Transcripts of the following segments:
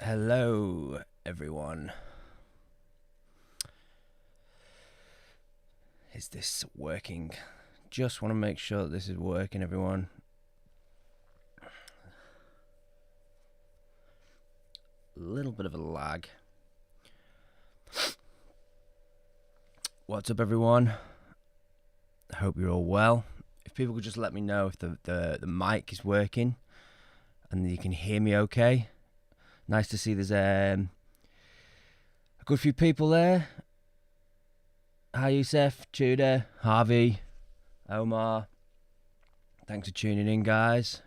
Hello, everyone. Is this working? Just want to make sure that this is working, everyone. A little bit of a lag. What's up, everyone? I hope you're all well. If people could just let me know if the mic is working and you can hear me okay. Nice to see there's a good few people there. Hi, Youssef, Tudor, Harvey, Omar. Thanks for tuning in, guys.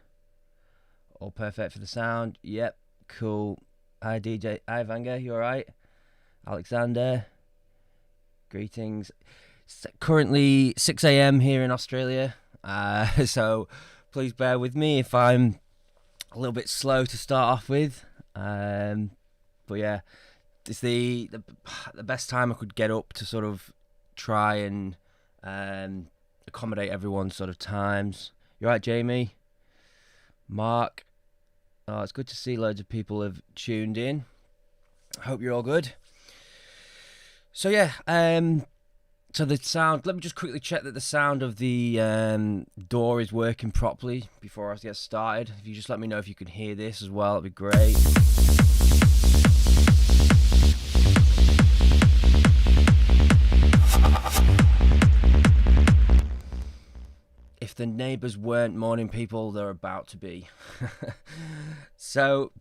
All perfect for the sound. Yep, cool. Hi, DJ. Hi, Vanga, you alright? Alexander, greetings. It's currently 6 a.m. here in Australia, so please bear with me if I'm a little bit slow to start off with. But yeah, it's the best time I could get up to sort of try and accommodate everyone's sort of times. You right, Jamie? Mark? Oh, it's good to see loads of people have tuned in. Hope you're all good. So yeah, so the sound, let me just quickly check that the sound of the door is working properly before I get started. If you just let me know if you can hear this as well, that'd be great. If the neighbours weren't morning people, they're about to be. So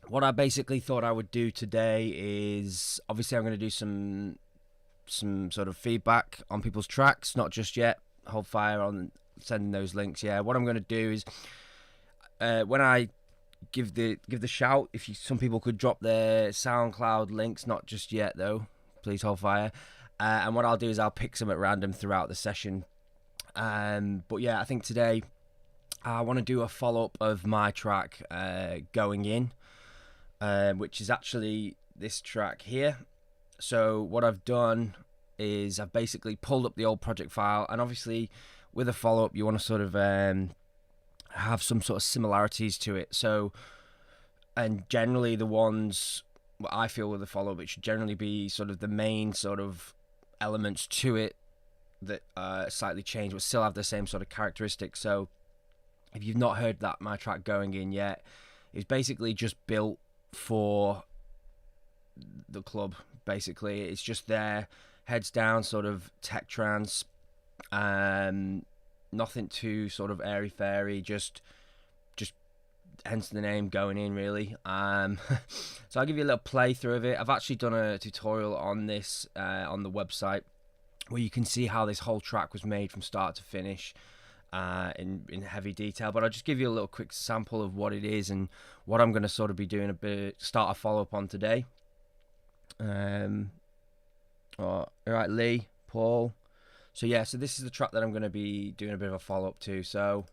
what I basically thought I would do today is, obviously I'm going to do some sort of feedback on people's tracks, not just yet. Hold fire on sending those links. Yeah, what I'm going to do is when I give the shout, if some people could drop their SoundCloud links, not just yet though, please hold fire. And what I'll do is I'll pick some at random throughout the session. But yeah, I think today I want to do a follow-up of my track Going In. which is actually this track here. So what I've done is I've basically pulled up the old project file, and obviously with a follow-up you want to sort of have some sort of similarities to it. So, and generally the ones what I feel with the follow-up, it should generally be sort of the main sort of elements to it that slightly change but still have the same sort of characteristics. So if you've not heard that my track Going In yet, it's basically just built for the club. Basically it's just there, heads down, sort of tech trance, nothing too sort of airy fairy, just hence the name Going In, really. So I'll give you a little playthrough of it. I've actually done a tutorial on this on the website, where you can see how this whole track was made from start to finish in heavy detail. But I'll just give you a little quick sample of what it is and what I'm going to sort of be doing start a follow-up on today. All right, Lee, Paul. So yeah, so this is the track that I'm going to be doing a bit of a follow-up to. So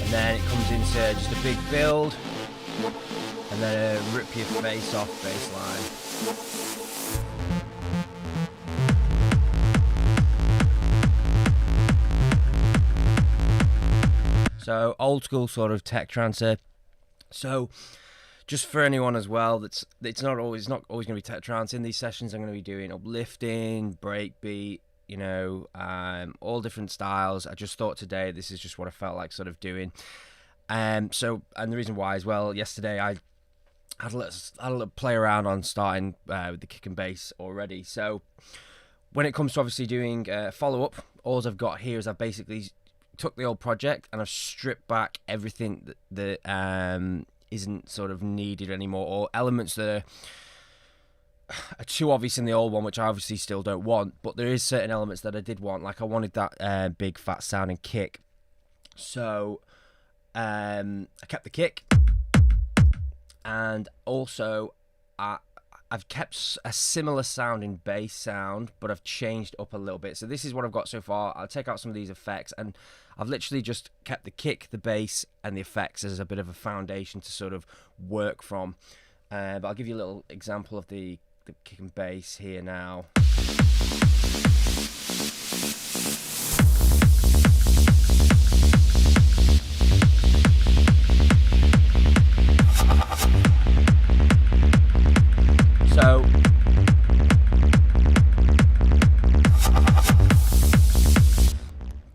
and then it comes into just a big build, and then a rip your face off bass line. So old school sort of tech trance. So just for anyone as well, it's not always going to be tech trance. In these sessions I'm going to be doing uplifting, breakbeat, you know, all different styles. I just thought today this is just what I felt like sort of doing. So, and the reason why as well, yesterday I had a little play around on starting with the kick and bass already. So when it comes to obviously doing follow-up, all I've got here is I've basically took the old project and I've stripped back everything that isn't sort of needed anymore, or elements that are too obvious in the old one, which I obviously still don't want, but there is certain elements that I did want. Like I wanted that big fat sounding kick, so I kept the kick, and also I've kept a similar sounding bass sound, but I've changed up a little bit. So this is what I've got so far. I'll take out some of these effects, and I've literally just kept the kick, the bass, and the effects as a bit of a foundation to sort of work from. But I'll give you a little example of the kick and bass here now.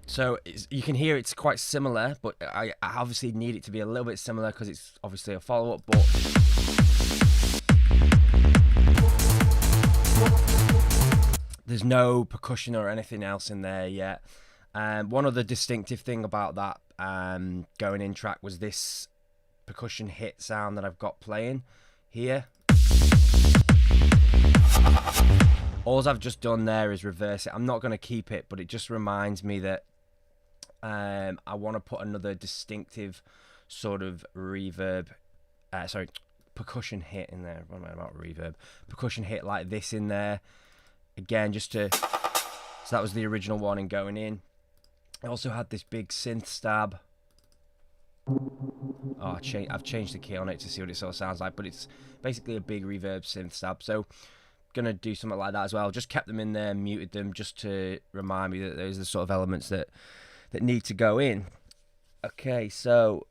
So you can hear it's quite similar, but I obviously need it to be a little bit similar because it's obviously a follow-up, but there's no percussion or anything else in there yet. One other distinctive thing about that Going In track was this percussion hit sound that I've got playing here. All I've just done there is reverse it. I'm not going to keep it, but it just reminds me that I want to put another distinctive sort of reverb, percussion hit in there. What am I about? Reverb. Percussion hit like this in there. Again, just to... So that was the original one in Going In. I also had this big synth stab Oh, I've changed the key on it to see what it sort of sounds like, but it's basically a big reverb synth stab. So gonna do something like that as well. Just kept them in there, muted them, just to remind me that those are the sort of elements that need to go in. Okay, so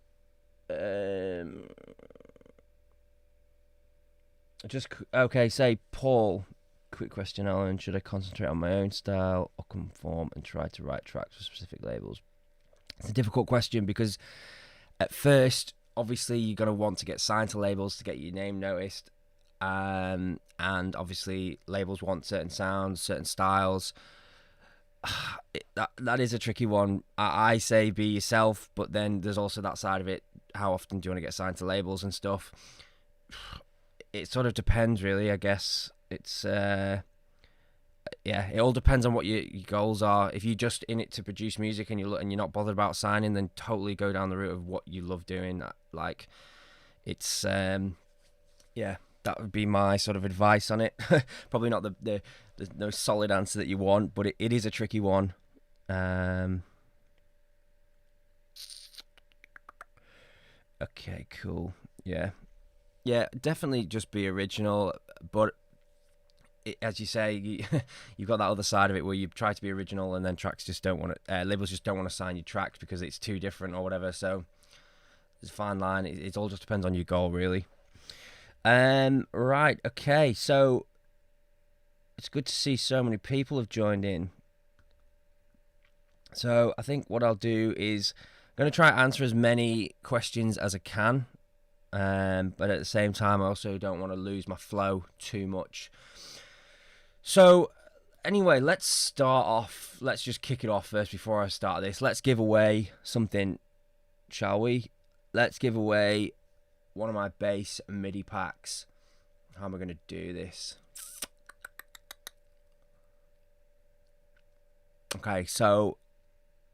say Paul. Quick question, Alan. Should I concentrate on my own style or conform and try to write tracks for specific labels? It's a difficult question because at first, obviously, you're going to want to get signed to labels to get your name noticed. And obviously, labels want certain sounds, certain styles. That is a tricky one. I say be yourself, but then there's also that side of it. How often do you want to get signed to labels and stuff? It sort of depends, really, I guess. It's yeah, it all depends on what your goals are. If you're just in it to produce music and you're not bothered about signing, then totally go down the route of what you love doing. Like, it's yeah, that would be my sort of advice on it. Probably not there's no solid answer that you want, but it is a tricky one. Okay, cool. Yeah, definitely just be original, but as you say, you've got that other side of it where you try to be original, and then tracks just don't want to, labels just don't want to sign your tracks because it's too different or whatever. So there's a fine line. It all just depends on your goal, really. Right, okay, so it's good to see so many people have joined in. So I think what I'll do is I'm going to try to answer as many questions as I can, but at the same time I also don't want to lose my flow too much. So anyway, let's start off. Let's just kick it off first before I start this. Let's give away something, shall we? Let's give away one of my bass MIDI packs. How am I going to do this? Okay, so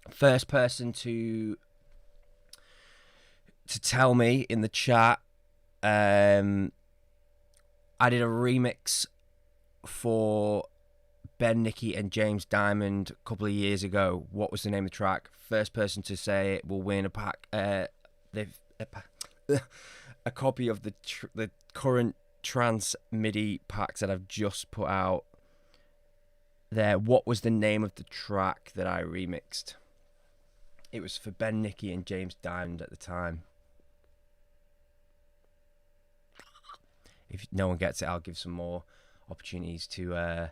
first person to tell me in the chat, I did a remix for Ben Nicky and James Diamond a couple of years ago. What was the name of the track? First person to say it will win a pack. A copy of the current Trance MIDI packs that I've just put out. There. What was the name of the track that I remixed? It was for Ben Nicky and James Diamond at the time. If no one gets it, I'll give some more opportunities to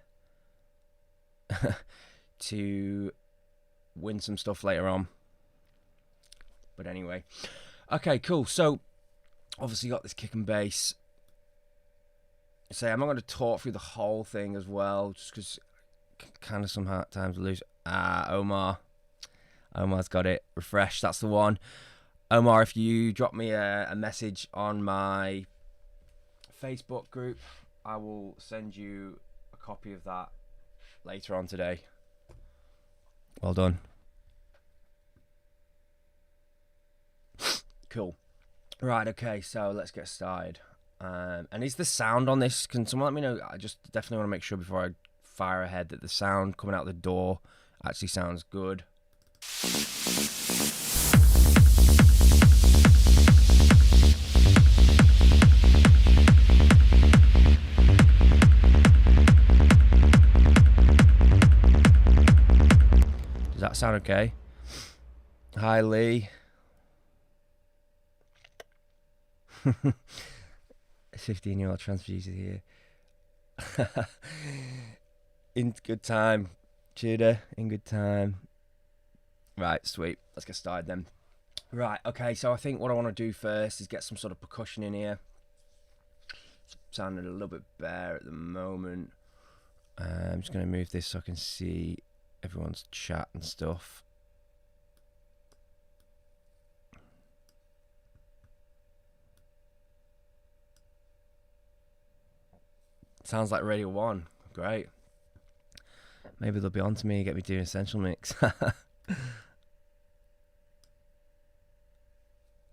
to win some stuff later on. But anyway, okay, cool. So obviously got this kick and bass. So I'm not going to talk through the whole thing as well, just because kind of sometimes lose. Omar's got it. Refresh, that's the one. Omar, if you drop me a message on my Facebook group, I will send you a copy of that later on today. Well done. Cool. Right, okay, so let's get started. And is the sound on this, can someone let me know? I just definitely want to make sure before I fire ahead that the sound coming out the door actually sounds good. Does that sound okay? Hi, Lee. 15-year-old trans producer here. In good time. Tudor, in good time. Right, sweet. Let's get started then. Right, okay, so I think what I want to do first is get some sort of percussion in here. It's sounding a little bit bare at the moment. I'm just going to move this so I can see everyone's chat and stuff. Sounds like Radio 1. Great. Maybe they'll be on to me and get me doing Essential Mix.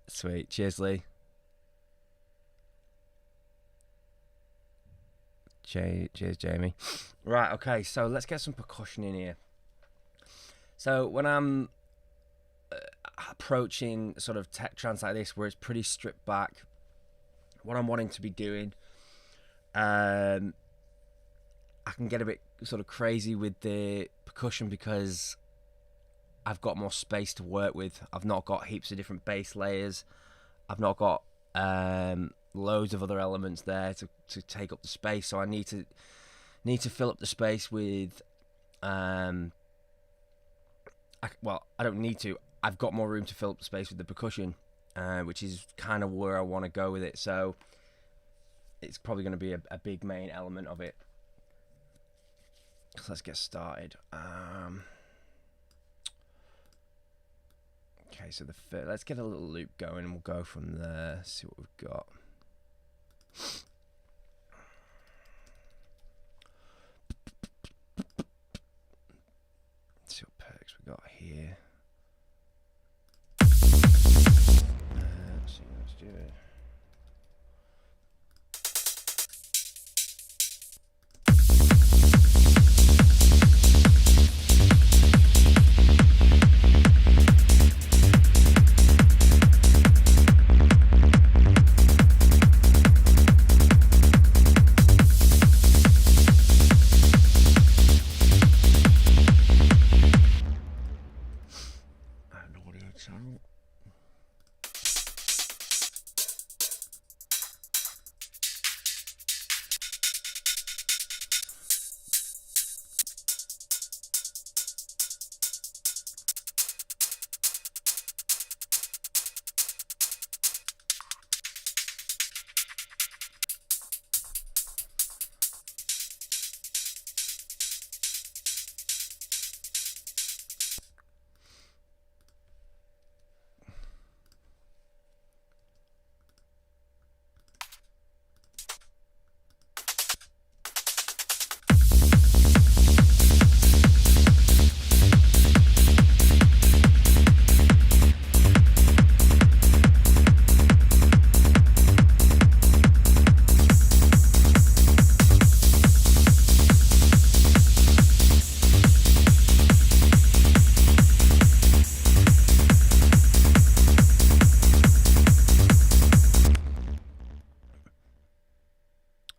Sweet. Cheers, Lee. Cheers, Jamie. Right, okay, so let's get some percussion in here. So when I'm approaching sort of tech trance like this, where it's pretty stripped back, what I'm wanting to be doing, I can get a bit sort of crazy with the percussion because I've got more space to work with. I've not got heaps of different bass layers. I've not got loads of other elements there to take up the space. So I need to fill up the space with I don't need to. I've got more room to fill up the space with the percussion, which is kind of where I want to go with it. So it's probably going to be a big main element of it. So let's get started. Okay, so let's get a little loop going and we'll go from there, see what we've got. Let's see what perks we got here. Let's do it.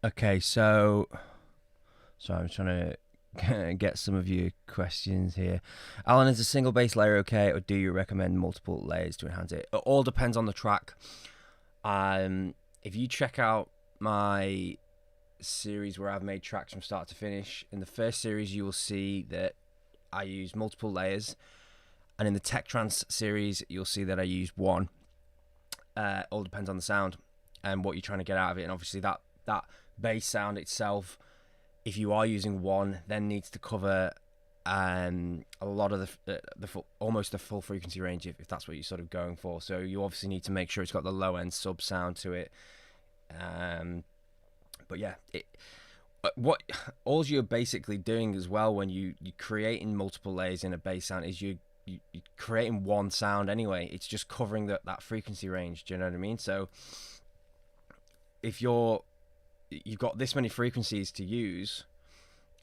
Okay, so I'm trying to get some of your questions here. Allan, is a single bass layer okay, or do you recommend multiple layers to enhance it? It all depends on the track. If you check out my series where I've made tracks from start to finish, in the first series you will see that I use multiple layers, and in the Tech Trance series you'll see that I use one. All depends on the sound and what you're trying to get out of it, and obviously that bass sound itself, if you are using one, then needs to cover a lot of almost the full frequency range if that's what you're sort of going for. So you obviously need to make sure it's got the low end sub sound to it. But yeah, what all you're basically doing as well when you're creating multiple layers in a bass sound is you're creating one sound anyway. It's just covering that frequency range. Do you know what I mean? So if you've got this many frequencies to use,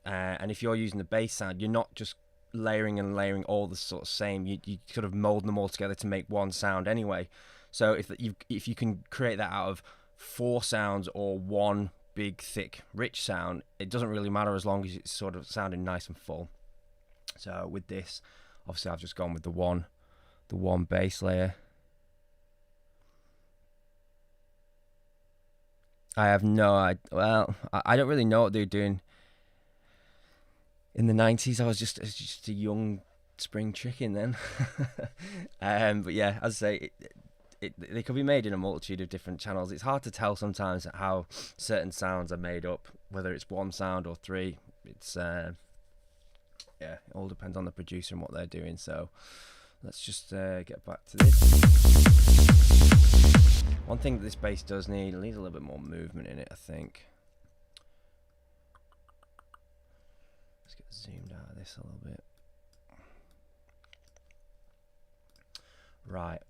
and if you're using the bass sound, you're not just layering and layering all the sort of same. You sort of mold them all together to make one sound anyway. So if you can create that out of 4 sounds or one big thick rich sound, it doesn't really matter as long as it's sort of sounding nice and full. So with this, obviously I've just gone with the one bass layer. I have no idea. Well, I don't really know what they were doing in the 90s. I was just a young spring chicken then. But yeah, as I say, they could be made in a multitude of different channels. It's hard to tell sometimes how certain sounds are made up, whether it's one sound or 3. It's yeah, it all depends on the producer and what they're doing. So let's just get back to this. One thing that this bass does need, it needs a little bit more movement in it, I think. Let's get zoomed out of this a little bit. Right.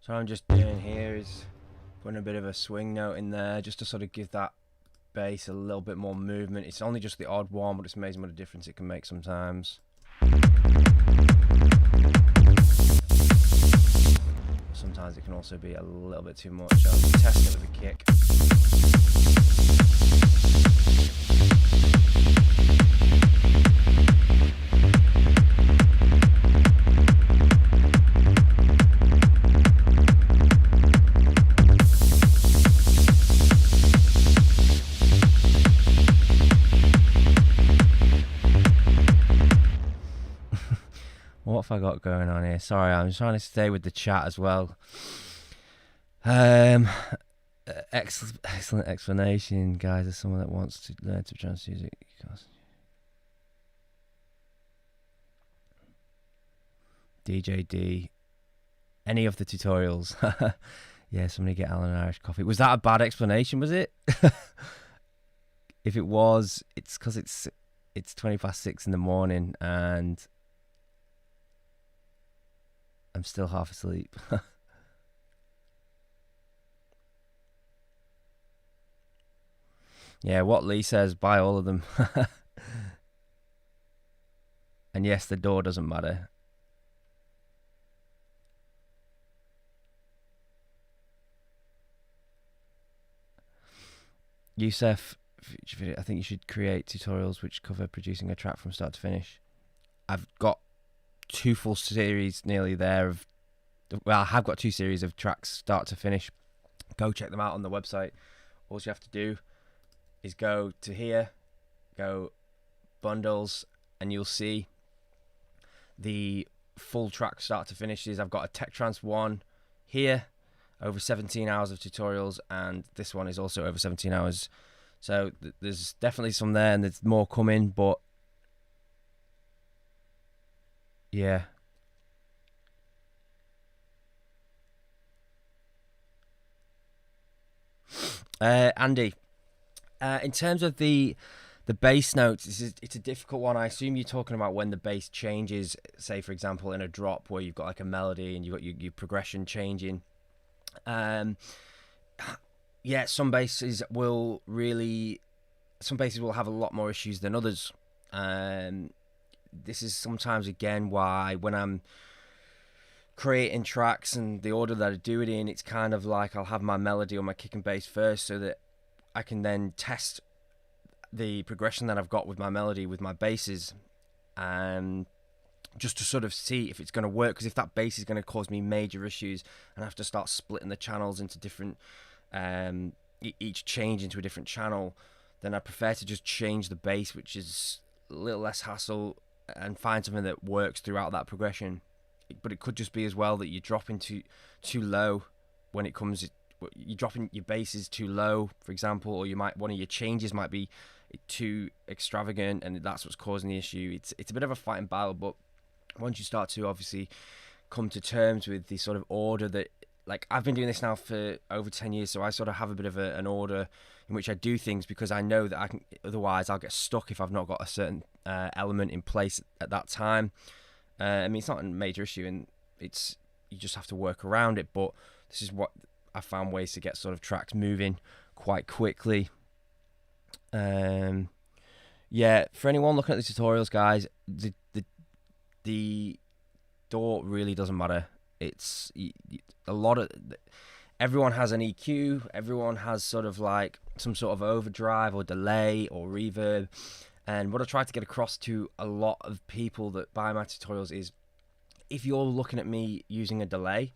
So what I'm just doing here is putting a bit of a swing note in there just to sort of give that bass a little bit more movement. It's only just the odd one, but it's amazing what a difference it can make sometimes. Sometimes it can also be a little bit too much. I'll just test it with a kick. What have I got going on here? Sorry, I'm trying to stay with the chat as well. Excellent explanation, guys. As someone that wants to learn to trance music, DJ D, any of the tutorials. Yeah, somebody get Allan an Irish coffee. Was that a bad explanation? Was it? If it was, it's because it's 6:20 in the morning and I'm still half asleep. Yeah, what Lee says, buy all of them. And yes, the door doesn't matter. Youssef, I think you should create tutorials which cover producing a track from start to finish. I've got 2 full series nearly there of, well, I have got 2 series of tracks start to finish. Go check them out on the website. All you have to do is go to here, go bundles, and you'll see the full track start to finishes. I've got a Tech Trance one here, over 17 hours of tutorials, and this one is also over 17 hours. So there's definitely some there, and there's more coming, but yeah. Andy, in terms of the bass notes, it's a difficult one. I assume you're talking about when the bass changes, say for example in a drop where you've got like a melody and you've got your progression changing. Yeah, some basses will have a lot more issues than others. This is sometimes again why when I'm creating tracks and the order that I do it in, it's kind of like I'll have my melody or my kick and bass first so that I can then test the progression that I've got with my melody with my basses, just to sort of see if it's going to work, because if that bass is going to cause me major issues and I have to start splitting the channels into different each change into a different channel, then I prefer to just change the bass, which is a little less hassle, and find something that works throughout that progression. But it could just be as well that you're dropping too low when it comes, you're dropping your basses too low, for example, or one of your changes might be too extravagant, and that's what's causing the issue. It's a bit of a fighting battle, but once you start to obviously come to terms with the sort of order that, like, I've been doing this now for over 10 years, so I sort of have a bit of an order in which I do things, because I know that otherwise I'll get stuck if I've not got a certain element in place at that time. I mean, it's not a major issue, and you just have to work around it, but this is what I found ways to get sort of tracks moving quite quickly. Yeah, for anyone looking at the tutorials, guys, the door really doesn't matter. It's a lot of, everyone has an EQ, everyone has sort of like some sort of overdrive or delay or reverb. And what I try to get across to a lot of people that buy my tutorials is, if you're looking at me using a delay,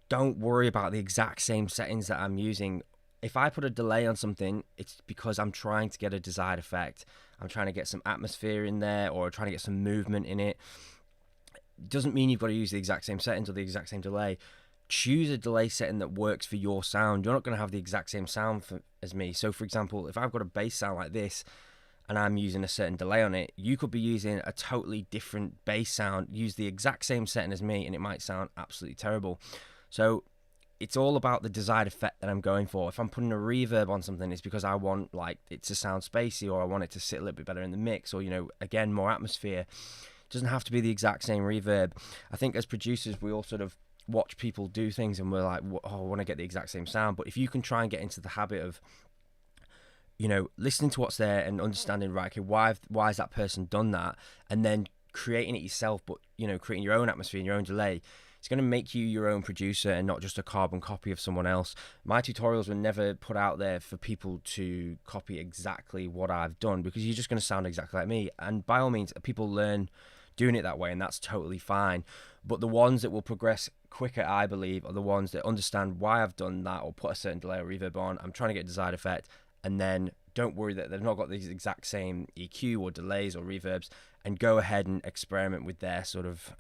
don't worry about the exact same settings that I'm using. If I put a delay on something, it's because I'm trying to get a desired effect. I'm trying to get some atmosphere in there, or trying to get some movement in it. Doesn't mean you've got to use the exact same settings or the exact same delay. Choose a delay setting that works for your sound. You're not going to have the exact same sound as me. So for example, if I've got a bass sound like this and I'm using a certain delay on it, you could be using a totally different bass sound, use the exact same setting as me, and it might sound absolutely terrible. So it's all about the desired effect that I'm going for. If I'm putting a reverb on something, it's because I want like it to sound spacey, or I want it to sit a little bit better in the mix, or, you know, again, more atmosphere. It doesn't have to be the exact same reverb. I think as producers, we all sort of watch people do things and we're like, oh, I want to get the exact same sound. But if you can try and get into the habit of, you know, listening to what's there and understanding, right, okay, why has that person done that, and then creating it yourself, but, you know, creating your own atmosphere and your own delay, it's going to make you your own producer and not just a carbon copy of someone else. My tutorials were never put out there for people to copy exactly what I've done, because you're just going to sound exactly like me. And by all means, people learn doing it that way, and that's totally fine. But the ones that will progress quicker, I believe, are the ones that understand why I've done that or put a certain delay or reverb on. I'm trying to get a desired effect, and then don't worry that they've not got these exact same EQ or delays or reverbs, and go ahead and experiment with their sort of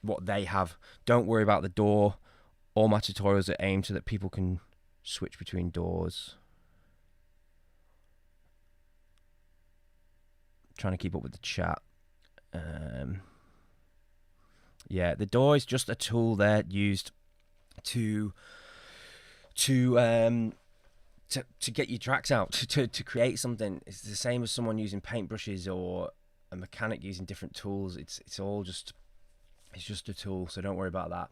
what they have. Don't worry about the DAW. All my tutorials are aimed so that people can switch between DAWs. Trying to keep up with the chat. Yeah, the DAW is just a tool there used to get your tracks out, to create something. It's the same as someone using paintbrushes or a mechanic using different tools. It's all just, it's just a tool, so don't worry about that.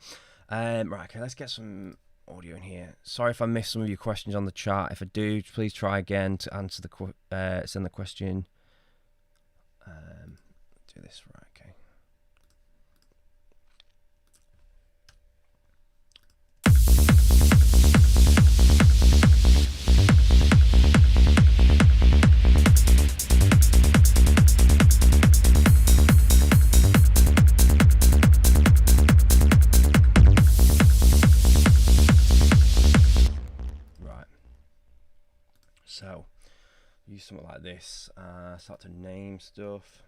Right, okay, let's get some audio in here. Sorry if I missed some of your questions on the chat. If I do, please try again to answer send the question. Do this right, okay. Right. So, use something like this. Start to name stuff.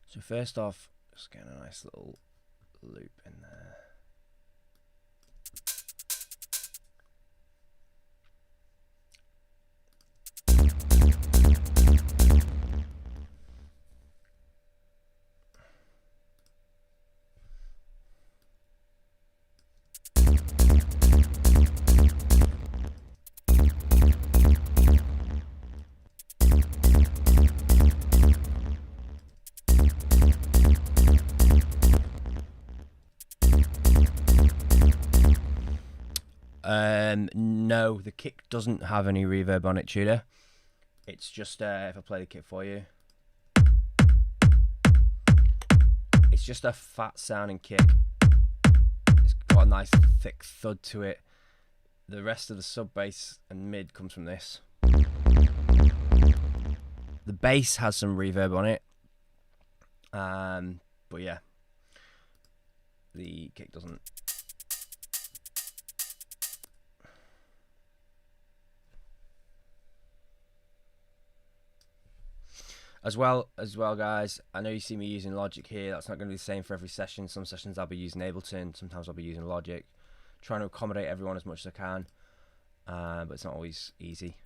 So first off, just getting a nice little loop in there. No, the kick doesn't have any reverb on it, Tudor. It's just, if I play the kick for you, it's just a fat sounding kick. It's got a nice thick thud to it. The rest of the sub bass and mid comes from this. The bass has some reverb on it, but yeah, the kick doesn't. As well, guys, I know you see me using Logic here. That's not going to be the same for every session. Some sessions I'll be using ABLETON. Sometimes I'll be using Logic. Trying to accommodate everyone as much as I can, but it's not always easy.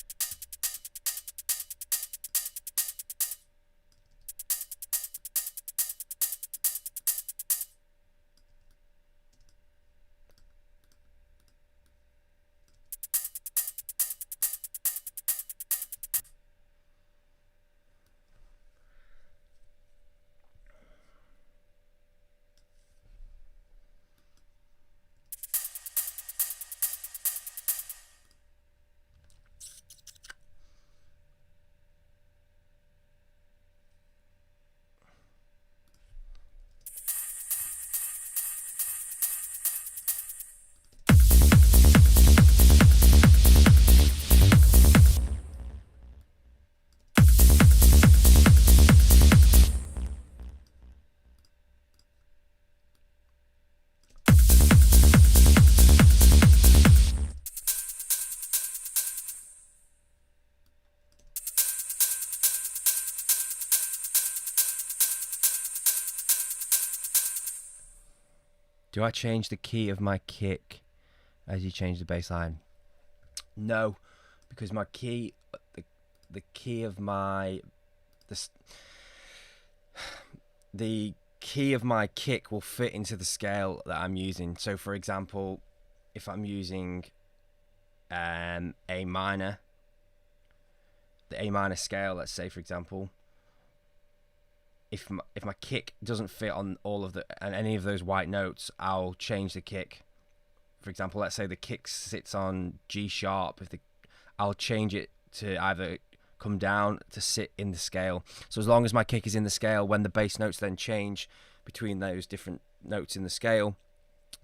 Do I change the key of my kick as you change the bass line? No, because my key, the key of my, the key of my kick will fit into the scale that I'm using. So for example, if I'm using A minor, the A minor scale, let's say for example, if my kick doesn't fit on all of any of those white notes, I'll change the kick. For example, let's say the kick sits on G sharp. I'll change it to either come down to sit in the scale. So as long as my kick is in the scale, when the bass notes then change between those different notes in the scale,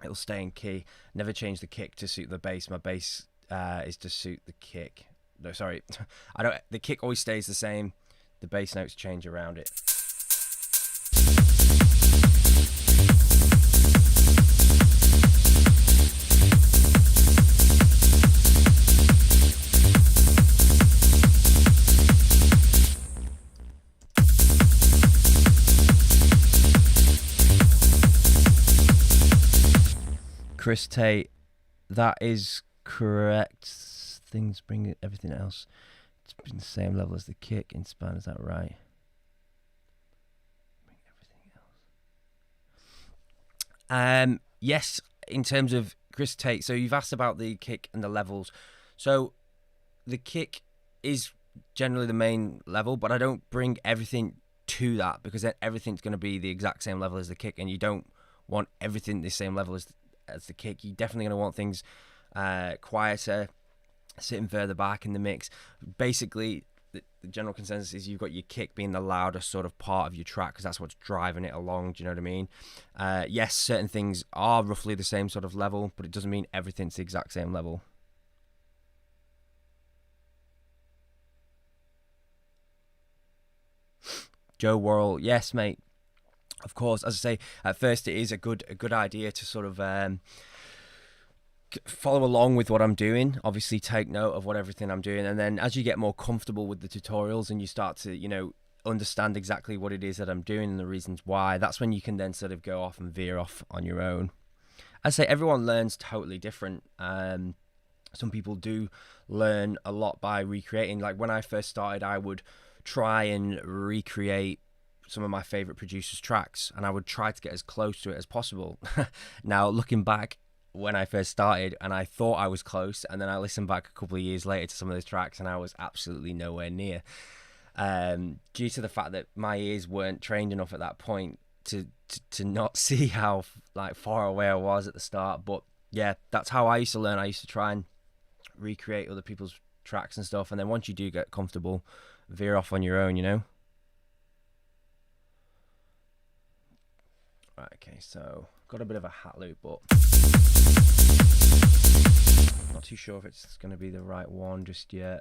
it'll stay in key. Never change the kick to suit the bass. My bass is to suit the kick. No, sorry, the kick always stays the same. The bass notes change around it. Chris Tate, that is correct. Things bring everything else. It's been the same level as the kick in span, is that right? Bring everything else. Yes, in terms of Chris Tate. So you've asked about the kick and the levels. So the kick is generally the main level, but I don't bring everything to that, because then everything's going to be the exact same level as the kick, and you don't want everything the same level as the kick. You're definitely going to want things quieter, sitting further back in the mix. Basically, the general consensus is you've got your kick being the loudest sort of part of your track, because that's what's driving it along. Do you know what I mean? Yes, certain things are roughly the same sort of level, but it doesn't mean everything's the exact same level. Joe Worrell, yes, mate. Of course, as I say, at first it is a good idea to sort of follow along with what I'm doing. Obviously, take note of everything I'm doing, and then as you get more comfortable with the tutorials and you start to, you know, understand exactly what it is that I'm doing and the reasons why, that's when you can then sort of go off and veer off on your own. As I say, everyone learns totally different. Some people do learn a lot by recreating. Like when I first started, I would try and recreate some of my favorite producers' tracks, and I would try to get as close to it as possible. Now, looking back when I first started, and I thought I was close, and then I listened back a couple of years later to some of those tracks, and I was absolutely nowhere near. Due to the fact that my ears weren't trained enough at that point to not see how like far away I was at the start. But yeah, that's how I used to learn. I used to try and recreate other people's tracks and stuff, and then once you do get comfortable, veer off on your own, you know. Right, okay, so got a bit of a hat loop, but not too sure if it's going to be the right one just yet.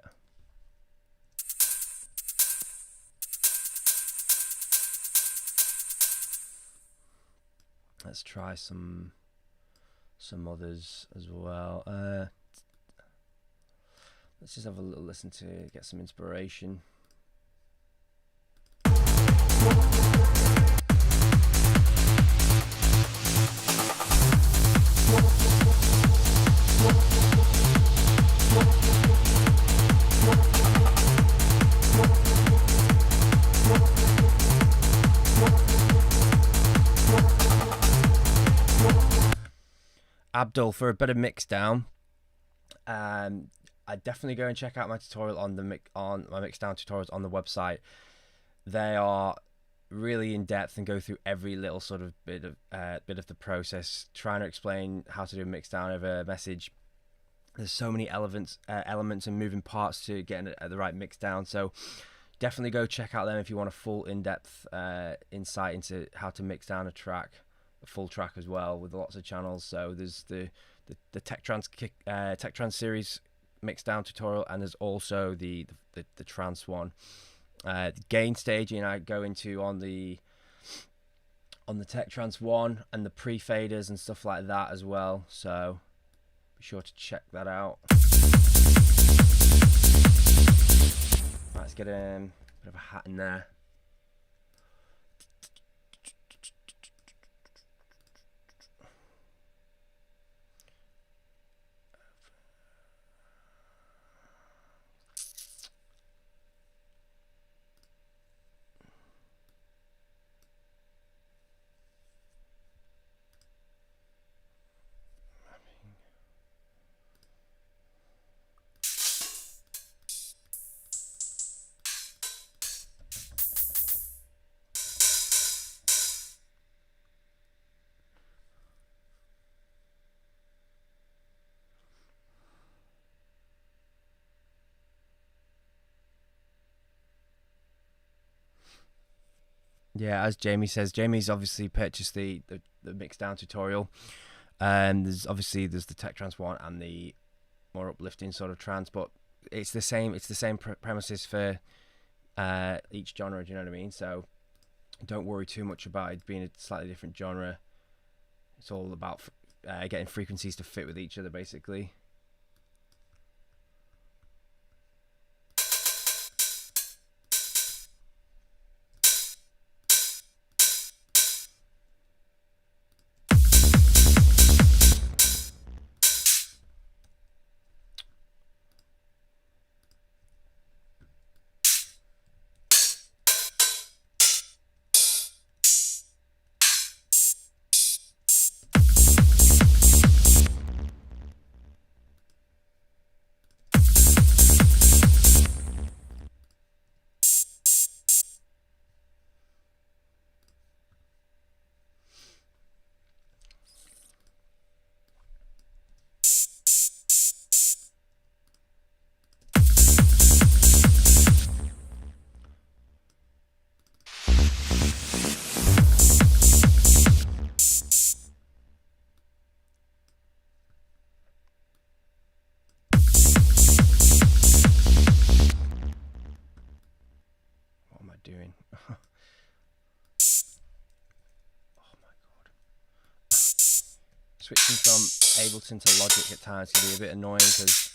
Let's try some others as well. Let's just have a little listen to get some inspiration. Abdul, for a better mix down, I'd definitely go and check out my tutorial on my mix down tutorials on the website. They are really in depth and go through every little sort of bit of the process, trying to explain how to do a mix down over a message. There's so many elements and moving parts to get the right mix down. So definitely go check out them if you want a full in-depth insight into how to mix down a track, a full track as well, with lots of channels. So there's the Tech Trance series mix down tutorial, and there's also the Trance one. The gain staging I go into on the Tech Trance one, and the pre-faders and stuff like that as well. So be sure to check that out. Right, let's get a bit of a hat in there. Yeah, as Jamie says, Jamie's obviously purchased the mix down tutorial. There's the tech trance one and the more uplifting sort of trance, but it's the same premises for each genre. Do you know what I mean? So don't worry too much about it being a slightly different genre. It's all about getting frequencies to fit with each other, basically. Doing. Oh my god. Switching from Ableton to Logic at times can be a bit annoying because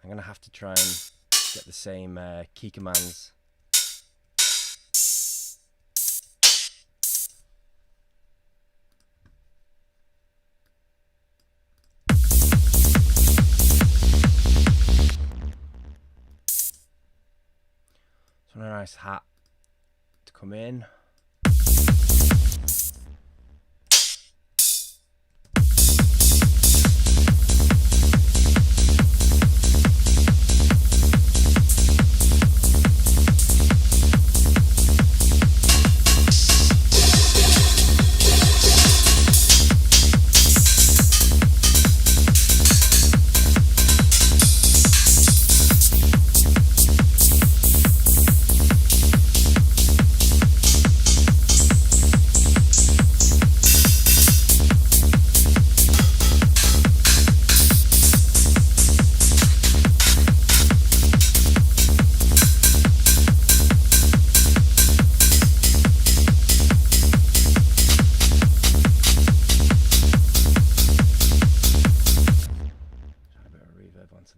I'm going to have to try and get the same key commands. So a nice hat to come in.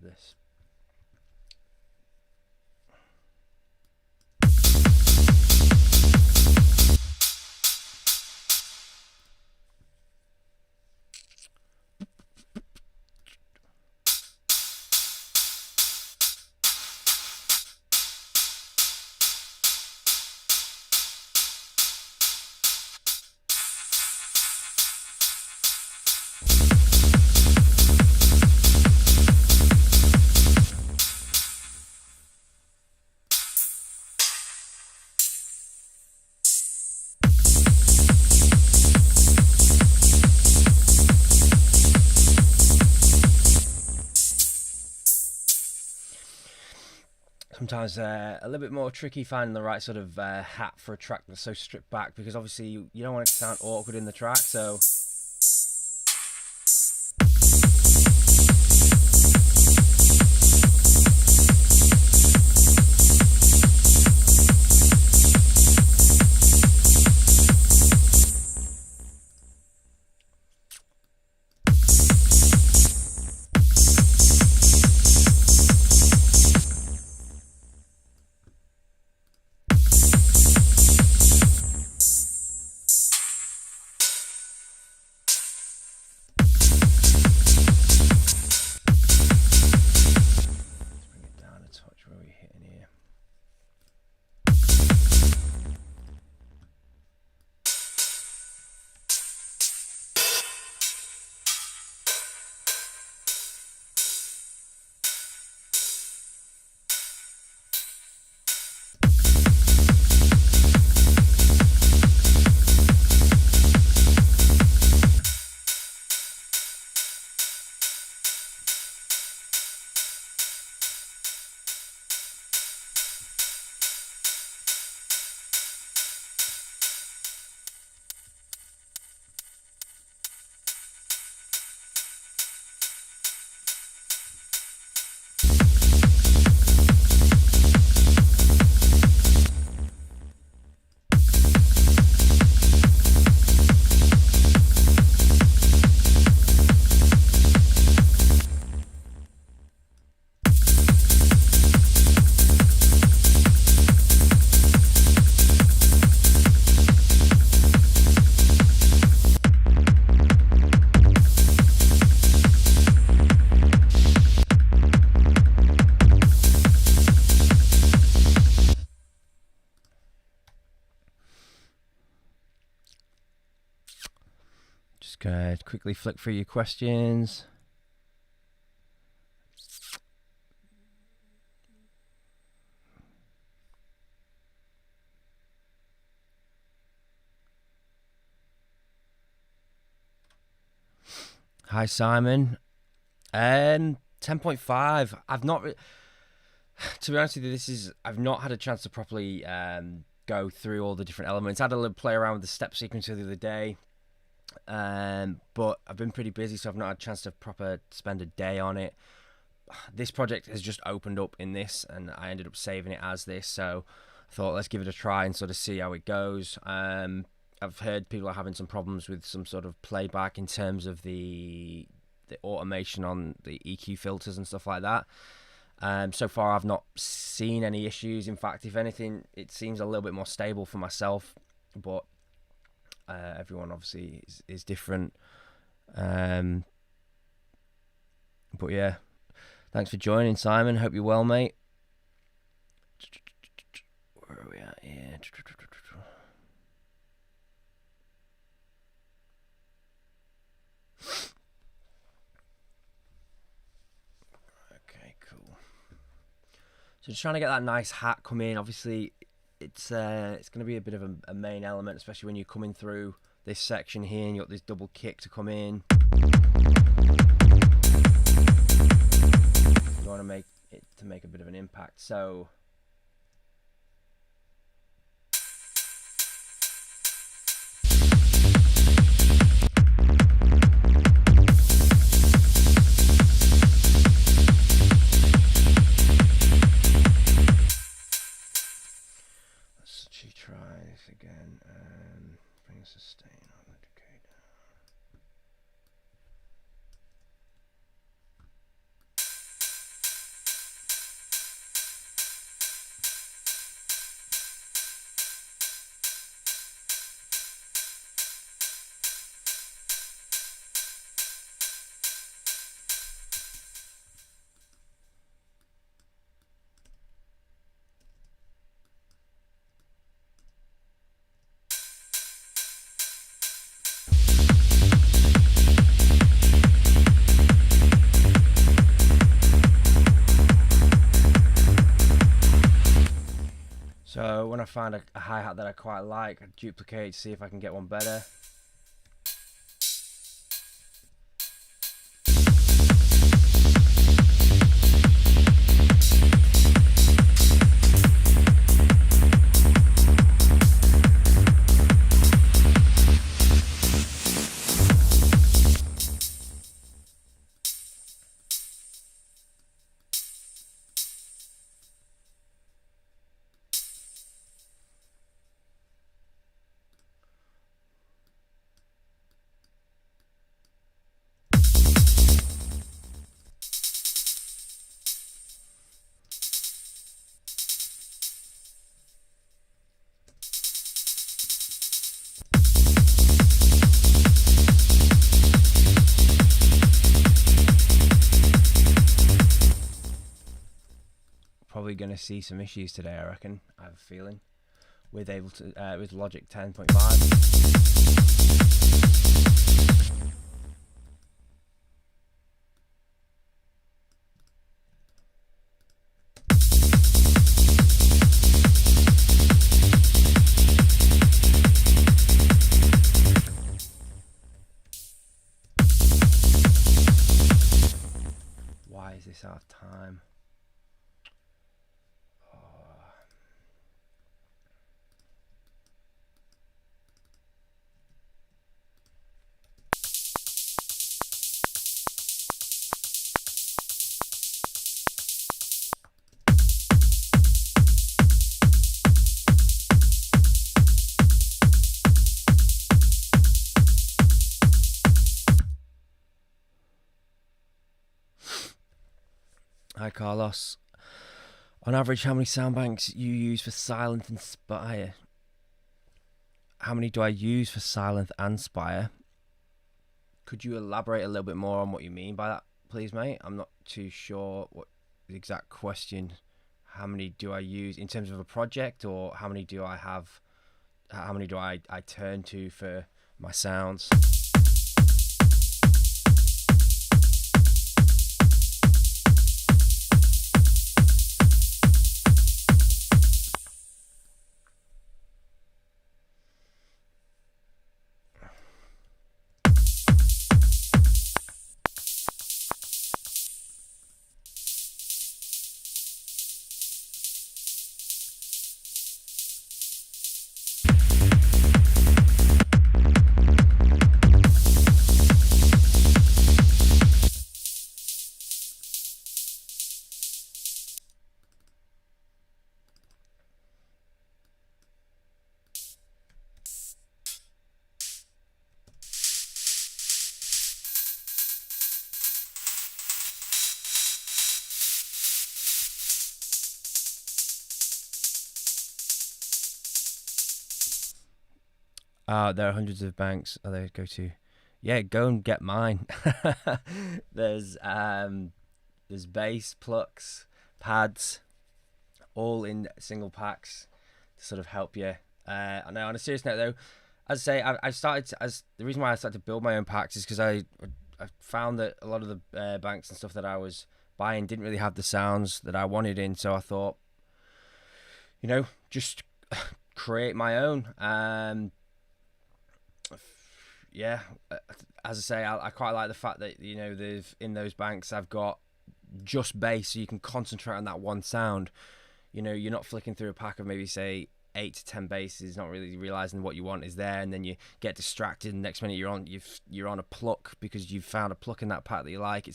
This. Sometimes a little bit more tricky finding the right sort of hat for a track that's so stripped back, because obviously you don't want it to sound awkward in the track, so Just gonna quickly flick through your questions. Hi Simon. 10.5. I've not, to be honest with you, I've not had a chance to properly go through all the different elements. I had a little play around with the step sequencer the other day, but I've been pretty busy, so I've not had a chance to proper spend a day on it. This project has just opened up in this, and I ended up saving it as this, so I thought let's give it a try and sort of see how it goes. I've heard people are having some problems with some sort of playback in terms of the automation on the EQ filters and stuff like that. So far I've not seen any issues. In fact, if anything, it seems a little bit more stable for myself, but everyone obviously is different. But yeah, thanks for joining, Simon. Hope you're well, mate. Where are we at here? Okay, cool. So just trying to get that nice hat come in. Obviously, it's going to be a bit of a main element, especially when you're coming through this section here and you got this double kick to come in. You want to make it to make a bit of an impact. So try this again and bring a sustain on the decay down. So when I find a hi-hat that I quite like, I duplicate, see if I can get one better. Probably going to see some issues today, I reckon. I have a feeling with with Logic 10.5. Why is this out of time? Hi Carlos. On average, how many sound banks you use for silent and spire? How many do I use for silent and spire? Could you elaborate a little bit more on what you mean by that, please, mate? I'm not too sure what the exact question. How many do I use in terms of a project, or how many do I have? How many do I turn to for my sounds? There are hundreds of banks. Oh, they go to. Yeah, go and get mine. There's bass, plucks, pads, all in single packs to sort of help you. I know, on a serious note though, as I say, I started the reason why I started to build my own packs is because I found that a lot of the banks and stuff that I was buying didn't really have the sounds that I wanted in, so I thought, you know, just create my own. Yeah, as I say, I quite like the fact that, you know, in those banks I've got just bass, so you can concentrate on that one sound. You know, you're not flicking through a pack of maybe say 8 to 10 basses, not really realizing what you want is there, and then you get distracted, and next minute you're on a pluck because you've found a pluck in that pack that you like.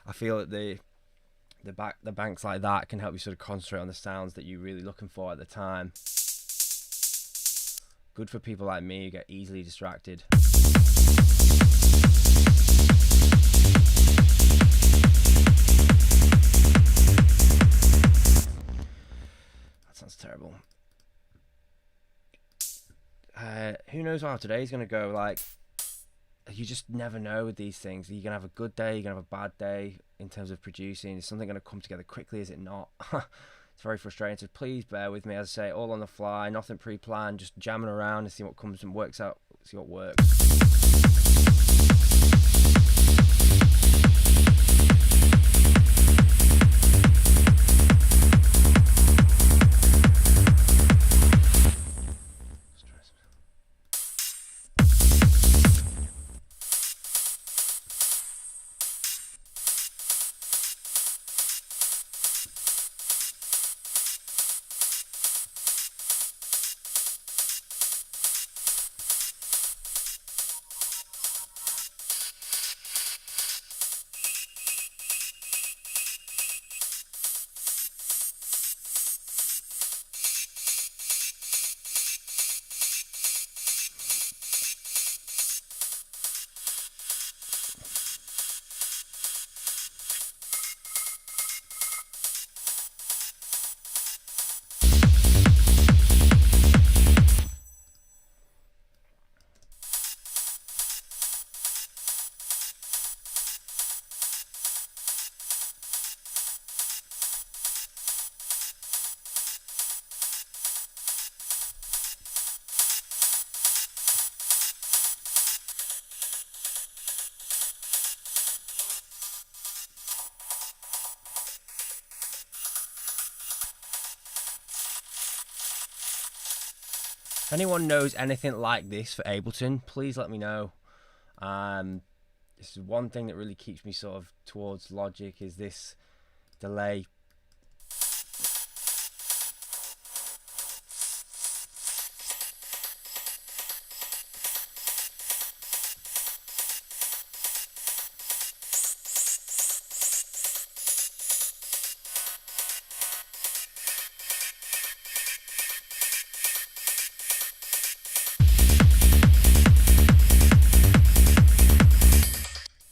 I feel that the banks like that can help you sort of concentrate on the sounds that you're really looking for at the time. Good for people like me who get easily distracted. That sounds terrible. Who knows how today's gonna go? Like, you just never know with these things. You're gonna have a good day, you're gonna have a bad day in terms of producing. Is something gonna come together quickly? Is it not? It's very frustrating, so please bear with me. As I say, all on the fly, nothing pre-planned, just jamming around and see what comes and works out, see what works. If anyone knows anything like this for Ableton, please let me know. This is one thing that really keeps me sort of towards Logic, is this delay.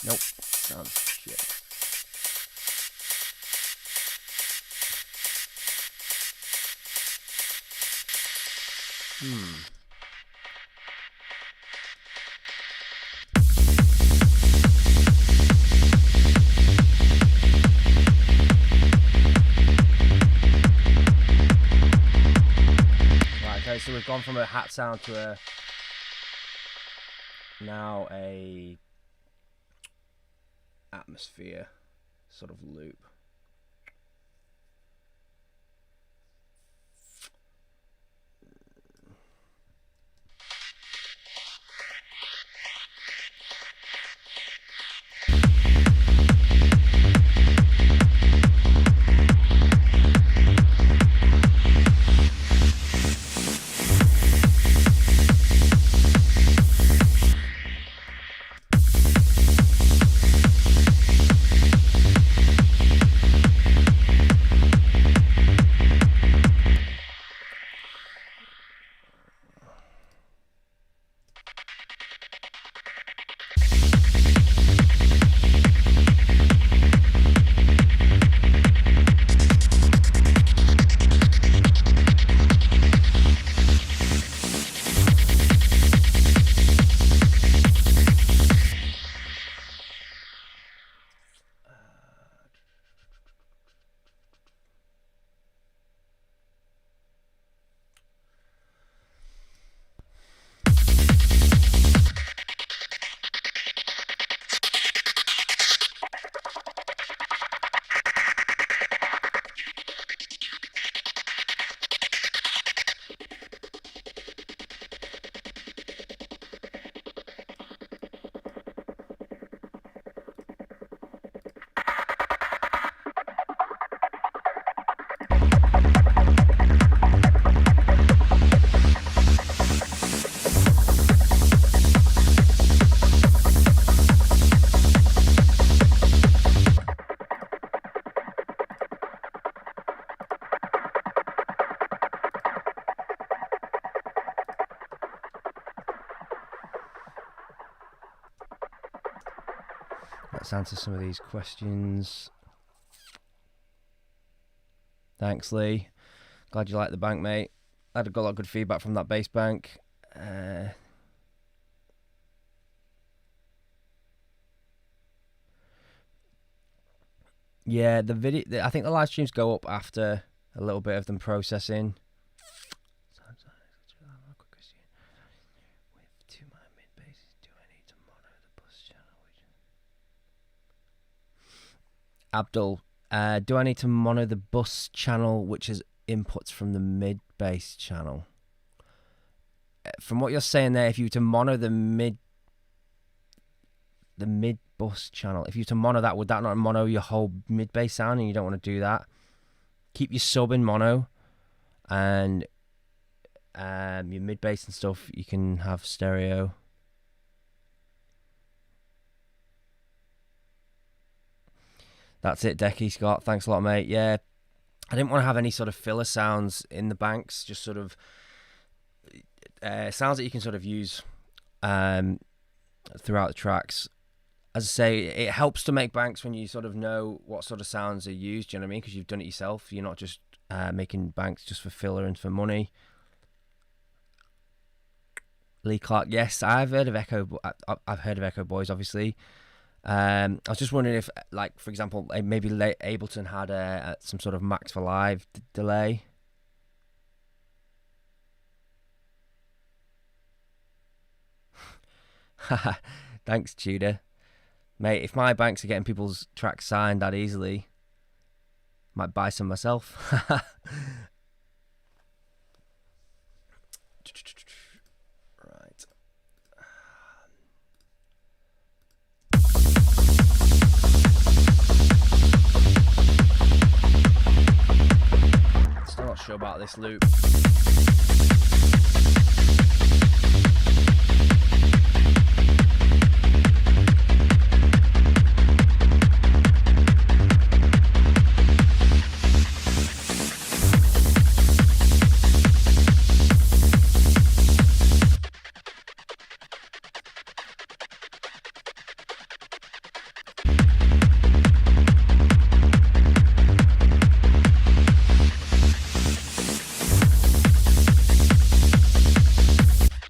Nope, sounds shit. Right, okay, so we've gone from a hat sound to now a atmosphere sort of loop. Let's answer some of these questions. Thanks, Lee. Glad you like the bank, mate. I got a lot of good feedback from that bass bank. Yeah, the video. I think the live streams go up after a little bit of them processing. Abdul, do I need to mono the bus channel, which is inputs from the mid bass channel? From what you're saying there, if you were to mono the mid bus channel, if you were to mono that, would that not mono your whole mid bass sound? And you don't want to do that. Keep your sub in mono, and your mid bass and stuff you can have stereo. That's it, Decky Scott. Thanks a lot, mate. Yeah, I didn't want to have any sort of filler sounds in the banks, just sort of sounds that you can sort of use throughout the tracks. As I say, it helps to make banks when you sort of know what sort of sounds are used, do you know what I mean? Because you've done it yourself. You're not just making banks just for filler and for money. Lee Clark, yes, I've heard of Echo. I've heard of Echo Boys, obviously. I was just wondering if, like, for example, maybe Ableton had some sort of max for live delay. Thanks, Tudor. Mate, if my banks are getting people's tracks signed that easily, might buy some myself. Right. Still not sure about this loop.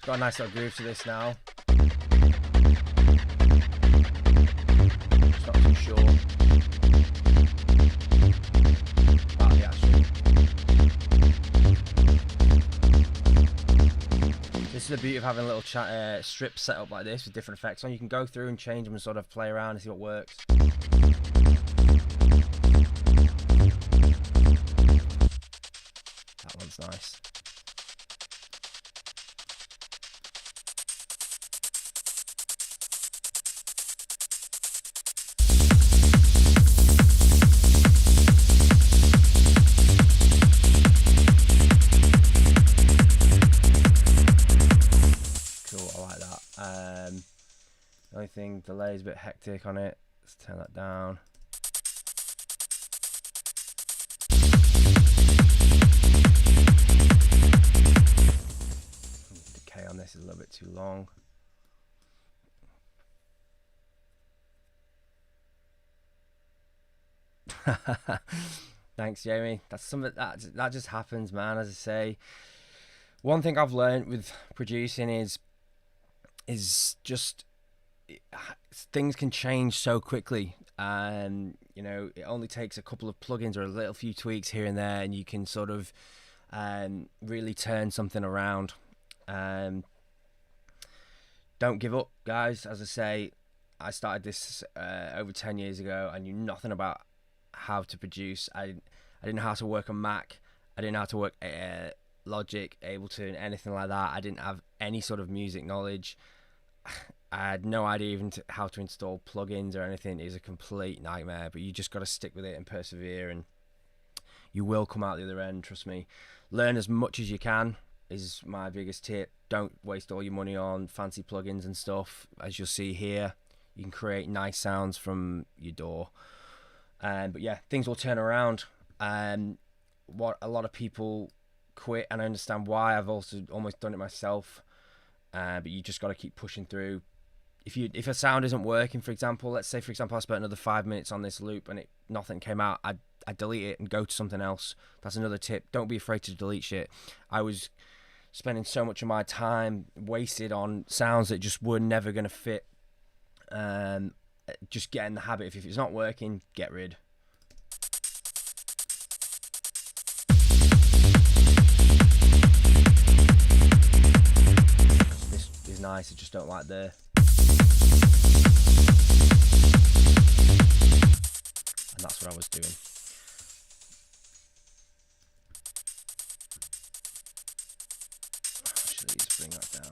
Got a nice little groove to this now. Just not too sure about the action. This is the beauty of having a little strip set up like this with different effects on. You can go through and change them and sort of play around and see what works. That one's nice. The only thing, delay is a bit hectic on it. Let's turn that down. Decay on this is a little bit too long. Thanks, Jamie. That's something that just happens, man. As I say, one thing I've learned with producing is just things can change so quickly, and you know, it only takes a couple of plugins or a little few tweaks here and there, and you can sort of really turn something around. Don't give up, guys. As I say, I started this over 10 years ago. I knew nothing about how to produce. I didn't know how to work a Mac. I didn't know how to work Logic, Ableton, anything like that. I didn't have any sort of music knowledge. I had no idea even how to install plugins or anything. It was a complete nightmare, but you just got to stick with it and persevere, and you will come out the other end, trust me. Learn as much as you can is my biggest tip. Don't waste all your money on fancy plugins and stuff. As you'll see here, you can create nice sounds from your DAW. But yeah, things will turn around. What a lot of people quit, and I understand why. I've also almost done it myself. But you just got to keep pushing through. if a sound isn't working, for example, let's say for example I spent another 5 minutes on this loop and nothing came out, I delete it and go to something else. That's another tip. Don't be afraid to delete shit. I was spending so much of my time wasted on sounds that just were never going to fit. Just get in the habit. If it's not working, get rid. This is nice. I just don't like the... And that's what I was doing. Actually, let's bring that down.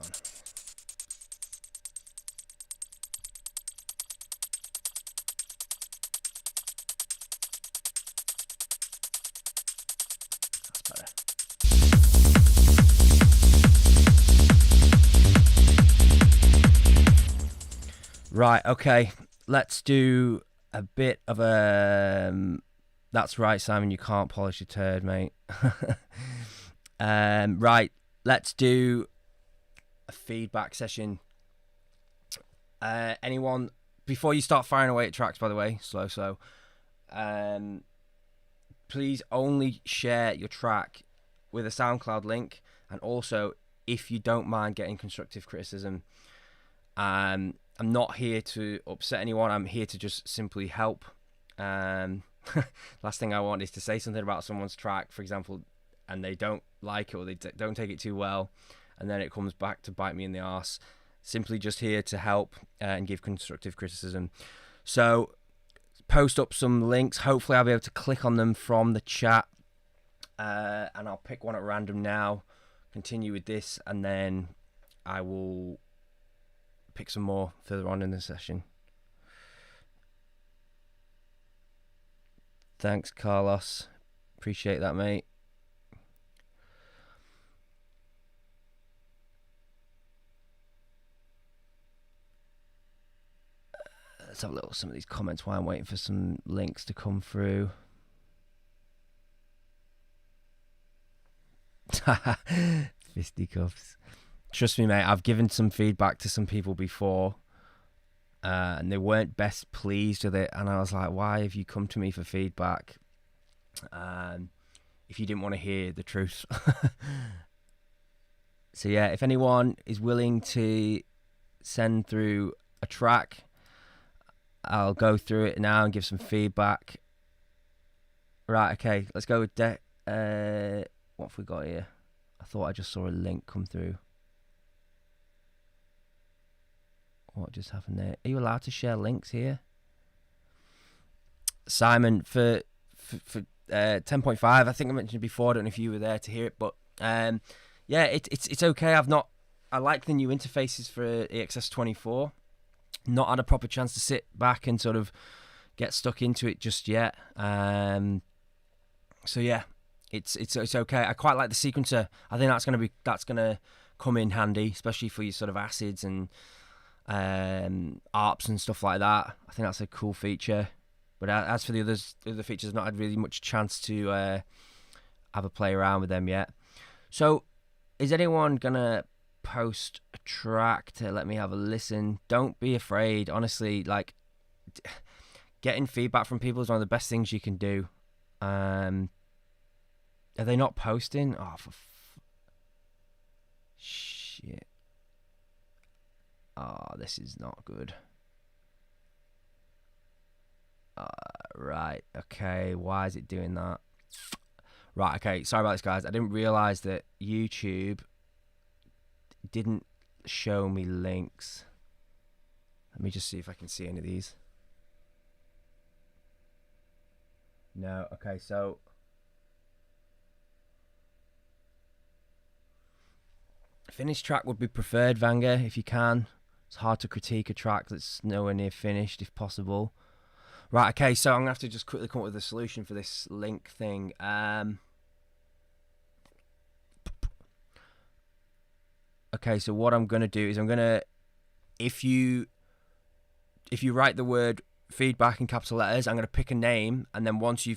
Right, okay, let's do a bit of a... That's right, Simon, you can't polish a turd, mate. Right, let's do a feedback session. Anyone, before you start firing away at tracks, by the way, slow. Please only share your track with a SoundCloud link, and also, if you don't mind getting constructive criticism. I'm not here to upset anyone. I'm here to just simply help. Last thing I want is to say something about someone's track, for example, and they don't like it or they don't take it too well, and then it comes back to bite me in the arse. Simply just here to help and give constructive criticism. So post up some links. Hopefully I'll be able to click on them from the chat, and I'll pick one at random now, continue with this, and then I will pick some more further on in the session. Thanks, Carlos. Appreciate that, mate. Let's have a look at some of these comments while I'm waiting for some links to come through. Fisticuffs. Trust me, mate, I've given some feedback to some people before, and they weren't best pleased with it, and I was like, why have you come to me for feedback if you didn't want to hear the truth? So yeah, if anyone is willing to send through a track, I'll go through it now and give some feedback. Right, okay, let's go with what have we got here? I thought I just saw a link come through. What just happened there? Are you allowed to share links here? Simon, for 10.5, I think I mentioned it before. I don't know if you were there to hear it, but yeah, it's okay. I like the new interfaces for EXS24. Not had a proper chance to sit back and sort of get stuck into it just yet. So yeah, it's okay. I quite like the sequencer. I think that's gonna come in handy, especially for your sort of acids and ARPs and stuff like that. I think that's a cool feature. But as for the other features, I've not had really much chance to have a play around with them yet. So is anyone gonna post a track to let me have a listen? Don't be afraid, honestly. Like, getting feedback from people is one of the best things you can do. Are they not posting? Oh, shit. Oh, this is not good. Right, okay, why is it doing that? Right, okay, sorry about this, guys. I didn't realise that YouTube didn't show me links. Let me just see if I can see any of these. No, okay, so finished track would be preferred, Vanga, if you can. It's hard to critique a track that's nowhere near finished, if possible. Right, okay, so I'm going to have to just quickly come up with a solution for this link thing. Okay, so what I'm going to do is I'm going to... If you write the word feedback in capital letters, I'm going to pick a name, and then once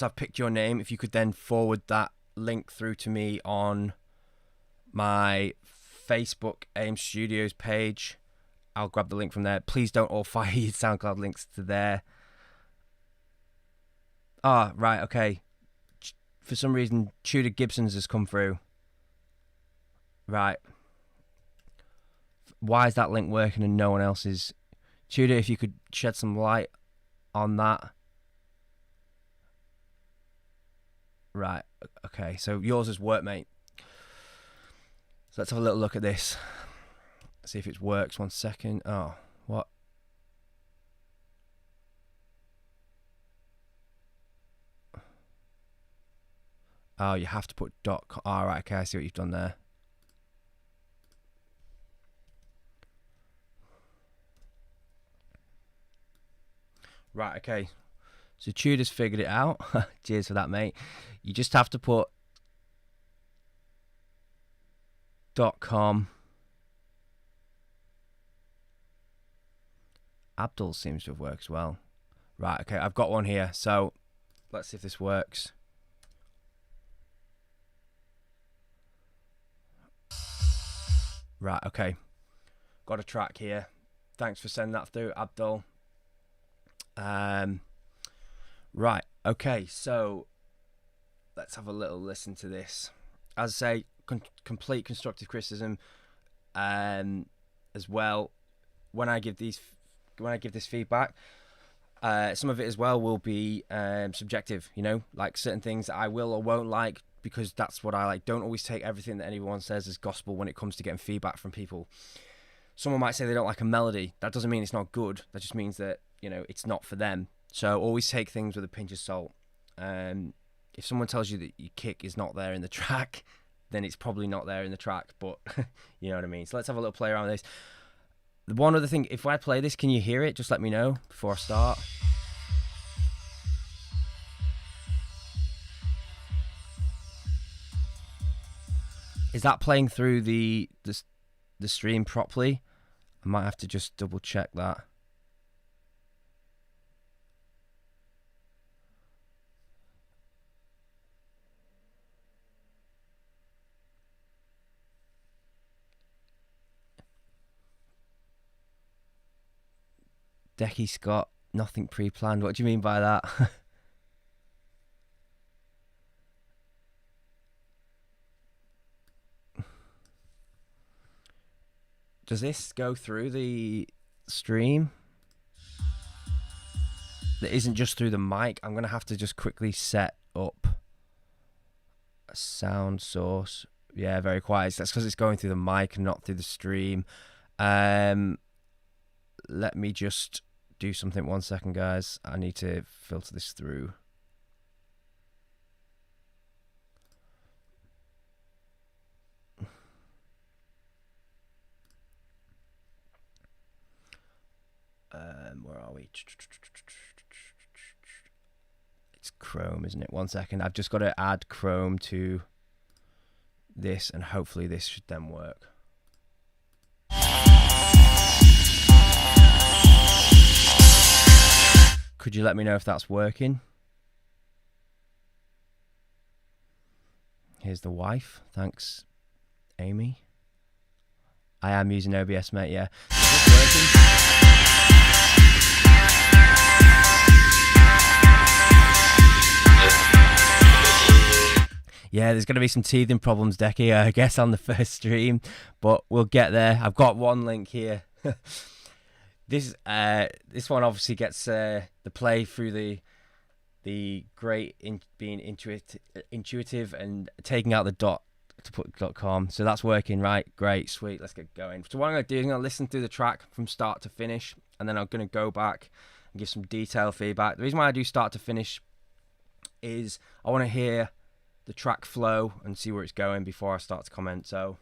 I've picked your name, if you could then forward that link through to me on my Facebook AM Studios page. I'll grab the link from there. Please don't all fire your SoundCloud links to there. Ah, right, okay. For some reason, Tudor Gibson's has come through. Right. Why is that link working and no one else's? Tudor, if you could shed some light on that. Right, okay, so yours has worked, mate. So let's have a little look at this. See if it works. 1 second. Oh, what? Oh, you have to put .com. Oh, right, okay, I see what you've done there. Right, okay. So Tudor's figured it out. Cheers for that, mate. You just have to put .com. Abdul seems to have worked as well. Right, okay, I've got one here. So let's see if this works. Right, okay. Got a track here. Thanks for sending that through, Abdul. Right, okay, so let's have a little listen to this. As I say, complete constructive criticism as well. When I give this feedback, some of it as well will be subjective, you know, like certain things that I will or won't like, because that's what I like. Don't always take everything that anyone says as gospel when it comes to getting feedback from people. Someone might say they don't like a melody. That doesn't mean it's not good. That just means that, you know, it's not for them. So always take things with a pinch of salt. If someone tells you that your kick is not there in the track, then it's probably not there in the track. But you know what I mean. So let's have a little play around with this. One other thing, if I play this, can you hear it? Just let me know before I start. Is that playing through the stream properly? I might have to just double check that. Decky Scott, nothing pre-planned. What do you mean by that? Does this go through the stream? That isn't just through the mic. I'm going to have to just quickly set up a sound source. Yeah, very quiet. That's because it's going through the mic and not through the stream. Let me just do something. 1 second, guys. I need to filter this through. Where are we? It's Chrome, isn't it? 1 second. I've just got to add Chrome to this, and hopefully this should then work. Could you let me know if that's working? Here's the wife. Thanks, Amy. I am using OBS, mate, yeah. Is this working? Yeah, there's going to be some teething problems, Decky, I guess, on the first stream, but we'll get there. I've got one link here. This one obviously gets the play through the great being intuitive and taking out the dot to put .com. So that's working, right? Great, sweet. Let's get going. So what I'm going to do is I'm going to listen through the track from start to finish, and then I'm going to go back and give some detailed feedback. The reason why I do start to finish is I want to hear the track flow and see where it's going before I start to comment. So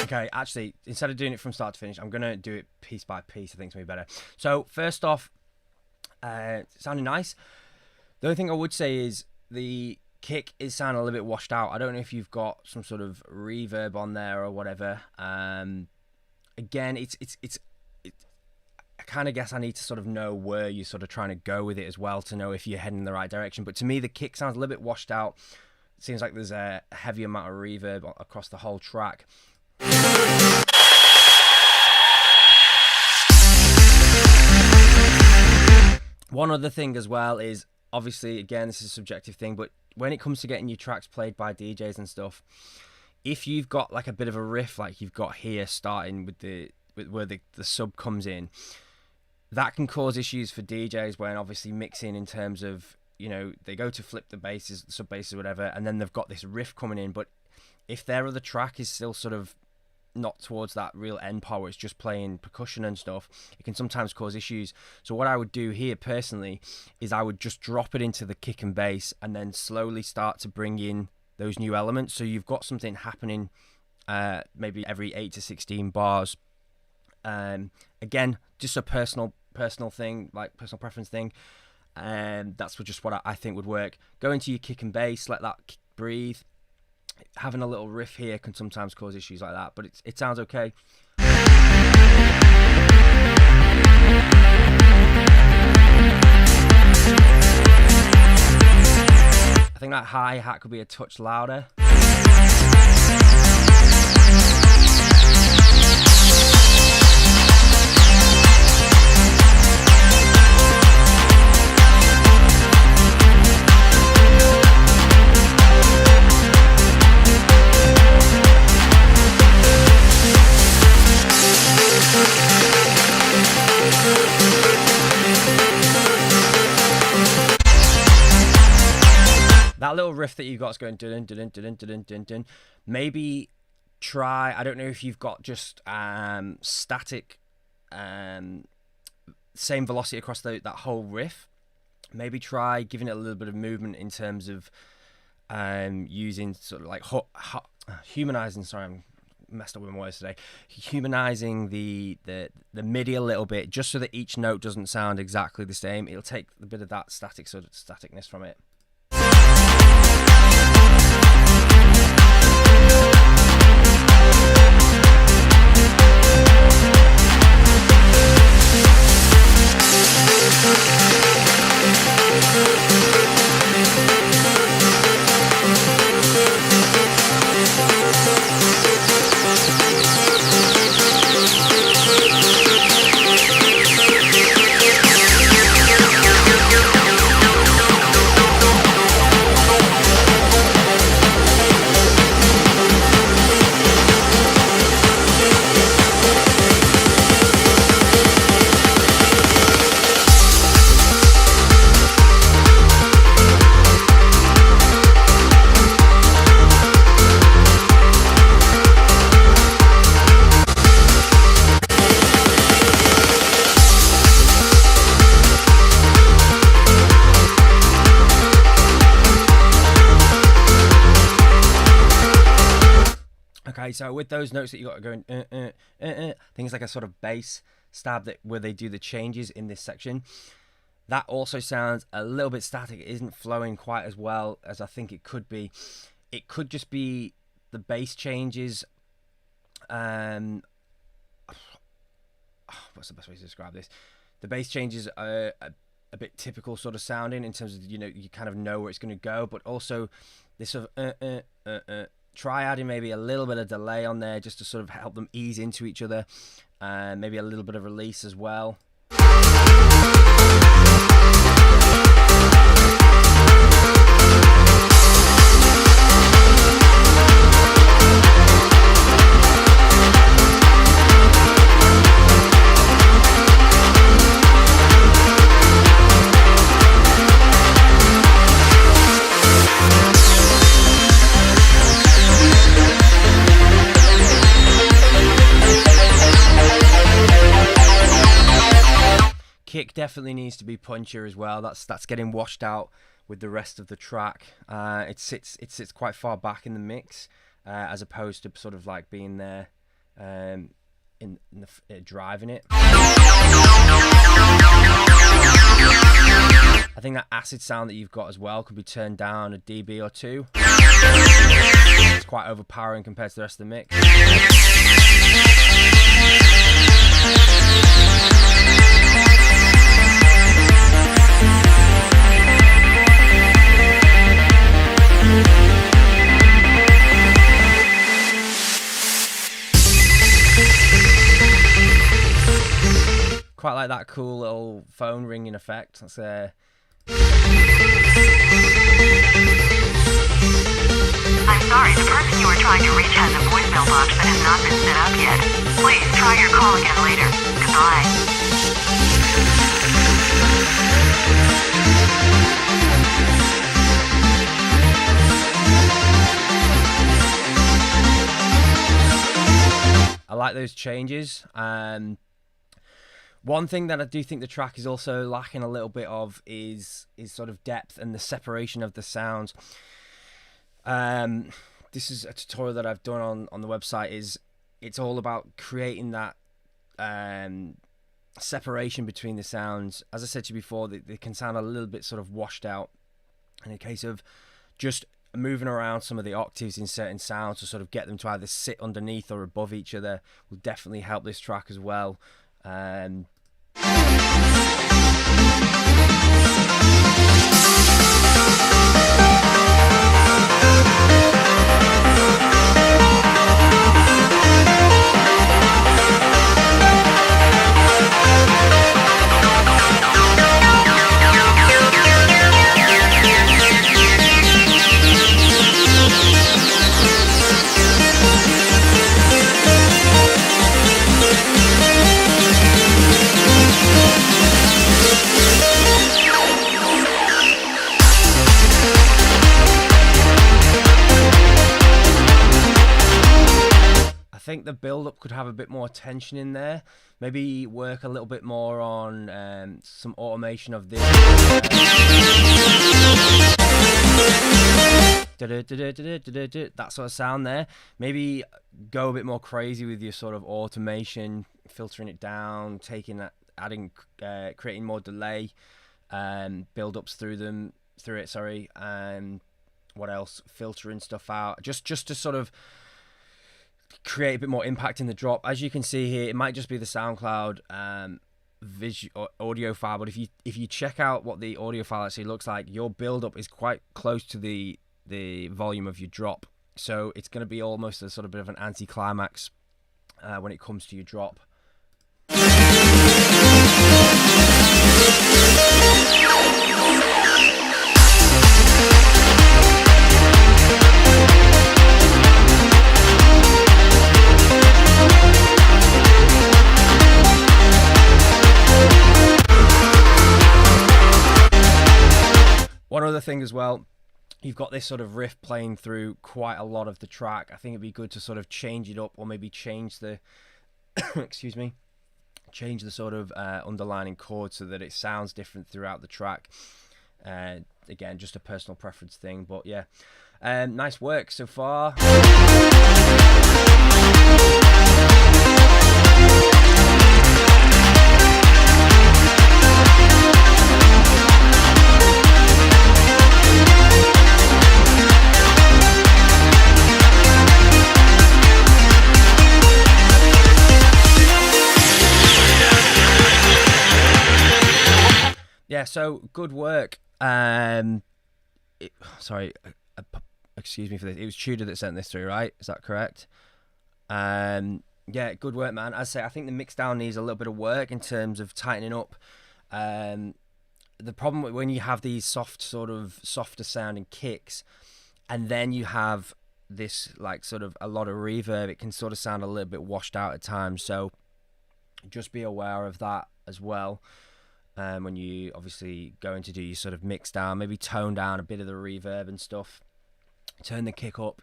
Okay, actually, instead of doing it from start to finish, I'm going to do it piece by piece. I think it's going to be better. So, first off, sounding nice. The only thing I would say is the kick is sounding a little bit washed out. I don't know if you've got some sort of reverb on there or whatever. Again, I kind of guess I need to sort of know where you're sort of trying to go with it as well to know if you're heading in the right direction. But to me, the kick sounds a little bit washed out. It seems like there's a heavy amount of reverb across the whole track. One other thing as well is, obviously, again, this is a subjective thing, but when it comes to getting your tracks played by DJs and stuff, if you've got like a bit of a riff like you've got here starting with where the sub comes in, that can cause issues for DJs when obviously mixing in terms of, you know, they go to flip the basses, the sub basses, whatever, and then they've got this riff coming in, but if their other track is still sort of not towards that real end part where it's just playing percussion and stuff, it can sometimes cause issues. So what I would do here personally is I would just drop it into the kick and bass and then slowly start to bring in those new elements, so you've got something happening maybe every 8 to 16 bars. Again, just a personal thing, like personal preference thing, and that's just what I think would work. Go into your kick and bass, let that breathe. Having a little riff here can sometimes cause issues like that, but it sounds okay. I think that hi-hat could be a touch louder. That little riff that you've got is going dun dun dun dun dun dun dun. Maybe try, I don't know if you've got just static, same velocity across that whole riff. Maybe try giving it a little bit of movement in terms of using sort of like humanizing. Sorry, I'm messed up with my words today. Humanizing the MIDI a little bit, just so that each note doesn't sound exactly the same. It'll take a bit of that staticness from it. Okay, so with those notes that you got going, things like a sort of bass stab where they do the changes in this section, that also sounds a little bit static. It isn't flowing quite as well as I think it could be. It could just be the bass changes. What's the best way to describe this? The bass changes are a bit typical sort of sounding in terms of, you know, you kind of know where it's going to go, but also this sort of try adding maybe a little bit of delay on there just to sort of help them ease into each other, and maybe a little bit of release as well. Kick definitely needs to be punchier as well. That's getting washed out with the rest of the track. It sits quite far back in the mix, as opposed to sort of like being there in the driving it. I think that acid sound that you've got as well could be turned down a dB or two. It's quite overpowering compared to the rest of the mix. Quite like that cool little phone ringing effect. That's I'm sorry, the person you are trying to reach has a voicemail box that has not been set up yet. Please try your call again later. Goodbye. I like those changes. One thing that I do think the track is also lacking a little bit of is sort of depth and the separation of the sounds. This is a tutorial that I've done on the website. It's all about creating that separation between the sounds. As I said to you before, they can sound a little bit sort of washed out. In a case of just moving around some of the octaves in certain sounds to sort of get them to either sit underneath or above each other will definitely help this track as well. I think the build-up could have a bit more tension in there. Maybe work a little bit more on some automation of this. That sort of sound there. Maybe go a bit more crazy with your sort of automation, filtering it down, taking that, adding, creating more delay, build-ups through it. Sorry, and what else? Filtering stuff out, just to sort of create a bit more impact in the drop. As you can see here, it might just be the SoundCloud audio file, but if you check out what the audio file actually looks like, your build up is quite close to the volume of your drop, so it's going to be almost a sort of bit of an anti-climax when it comes to your drop. One other thing as well, you've got this sort of riff playing through quite a lot of the track. I think it'd be good to sort of change it up, or maybe change the excuse me, change the sort of underlining chord so that it sounds different throughout the track. Again, just a personal preference thing, but yeah, nice work so far. Yeah, so good work. Sorry, excuse me for this. It was Tudor that sent this through, right? Is that correct? Yeah, good work, man. As I say, I think the mix down needs a little bit of work in terms of tightening up. The problem when you have these softer sounding kicks, and then you have this like sort of a lot of reverb, it can sort of sound a little bit washed out at times. So just be aware of that as well. When you obviously going to do your sort of mix down, maybe tone down a bit of the reverb and stuff, turn the kick up,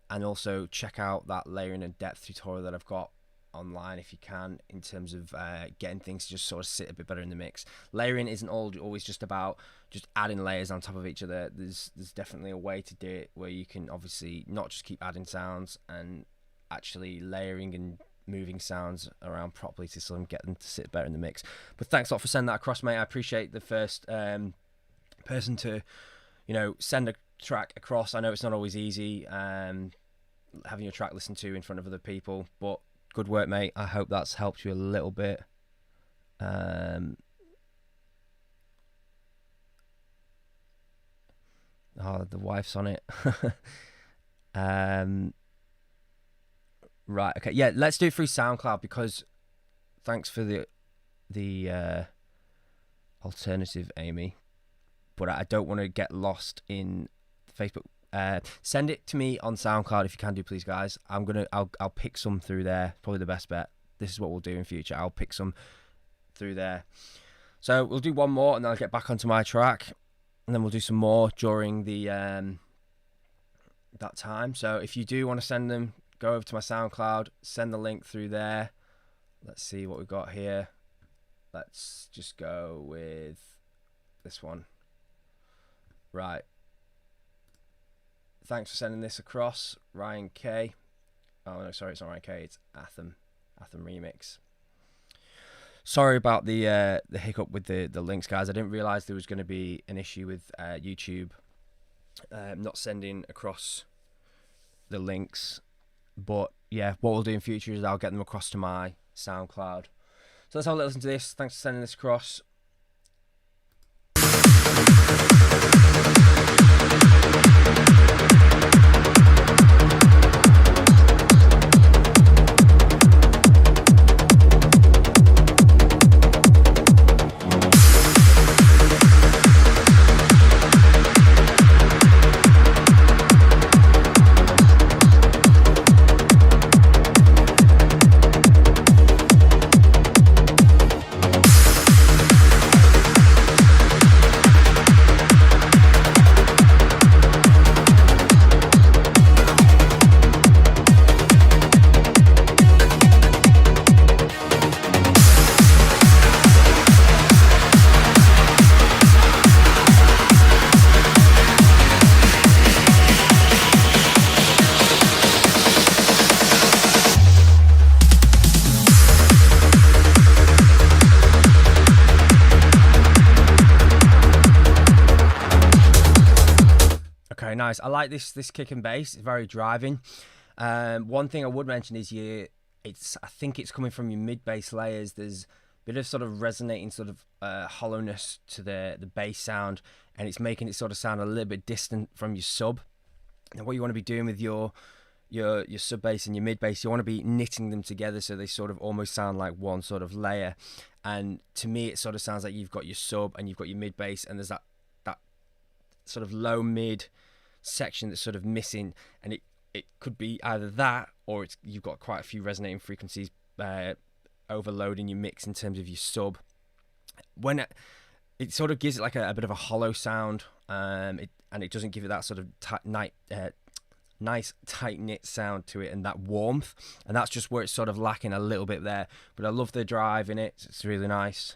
and also check out that layering and depth tutorial that I've got online if you can, in terms of getting things to just sort of sit a bit better in the mix. Layering isn't always just about just adding layers on top of each other. There's definitely a way to do it where you can obviously not just keep adding sounds and actually layering and moving sounds around properly to sort of get them to sit better in the mix. But thanks a lot for sending that across, mate. I appreciate the first person to, send a track across. I know it's not always easy having your track listened to in front of other people, but good work, mate. I hope that's helped you a little bit. Oh, the wife's on it. Right, okay. Yeah, let's do it through SoundCloud, because thanks for the alternative, Amy. But I don't want to get lost in Facebook. Send it to me on SoundCloud if you can do, please, guys. I'll pick some through there. Probably the best bet. This is what we'll do in future. I'll pick some through there. So we'll do one more, and then I'll get back onto my track. And then we'll do some more during the that time. So if you do want to send them, go over to my SoundCloud, send the link through there. Let's see what we've got here. Let's just go with this one. Right. Thanks for sending this across, Ryan K. Oh no, sorry, it's not Ryan K. It's Atham Remix. Sorry about the hiccup with the links, guys. I didn't realise there was going to be an issue with YouTube not sending across the links. But yeah, what we'll do in future is I'll get them across to my SoundCloud. So let's have a listen to this. Thanks for sending this across. Nice. I like this kick and bass. It's very driving. One thing I would mention is I think it's coming from your mid bass layers. There's a bit of sort of resonating sort of hollowness to the bass sound, and it's making it sort of sound a little bit distant from your sub. And what you want to be doing with your sub bass and your mid bass, you want to be knitting them together so they sort of almost sound like one sort of layer. And to me, it sort of sounds like you've got your sub and you've got your mid bass, and there's that sort of low mid section that's sort of missing, and it could be either that, or you've got quite a few resonating frequencies overloading your mix in terms of your sub. When it sort of gives it like a bit of a hollow sound, and it doesn't give it that sort of nice tight knit sound to it and that warmth, and that's just where it's sort of lacking a little bit there. But I love the drive in it. It's really nice.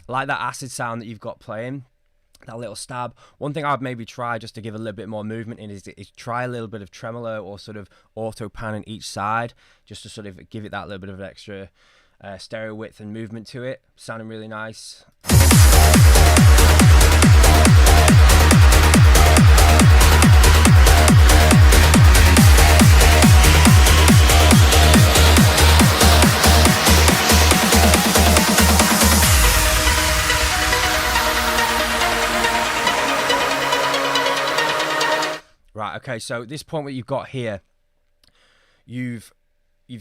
Like that acid sound that you've got playing, that little stab. One thing I'd maybe try just to give a little bit more movement in is try a little bit of tremolo or sort of auto pan on each side, just to sort of give it that little bit of extra stereo width and movement to it. Sounding really nice. Right, okay, so at this point what you've got here, you've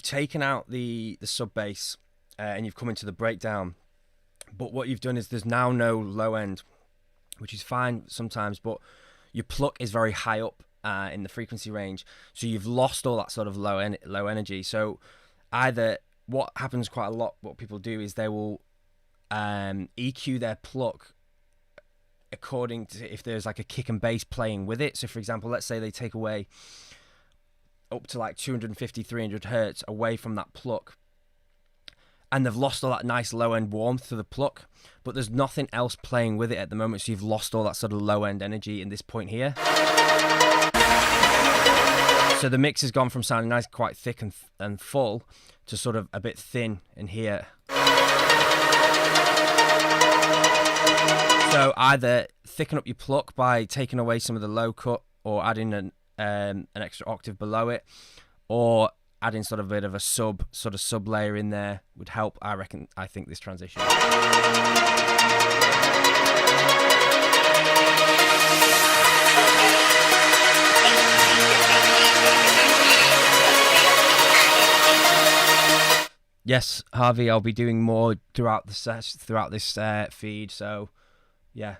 taken out the sub bass and you've come into the breakdown, but what you've done is there's now no low end, which is fine sometimes, but your pluck is very high up in the frequency range, so you've lost all that sort of low energy. So either what happens quite a lot, what people do is they will EQ their pluck according to if there's like a kick and bass playing with it. So for example, let's say they take away up to like 250, 300 hertz away from that pluck, and they've lost all that nice low end warmth to the pluck, but there's nothing else playing with it at the moment, so you've lost all that sort of low end energy in this point here. So the mix has gone from sounding nice, quite thick and full, to sort of a bit thin in here. So either thicken up your pluck by taking away some of the low cut, or adding an extra octave below it, or adding sort of a bit of a sub layer in there would help, I think, this transition. Yes, Harvey, I'll be doing more throughout this feed. So, yeah.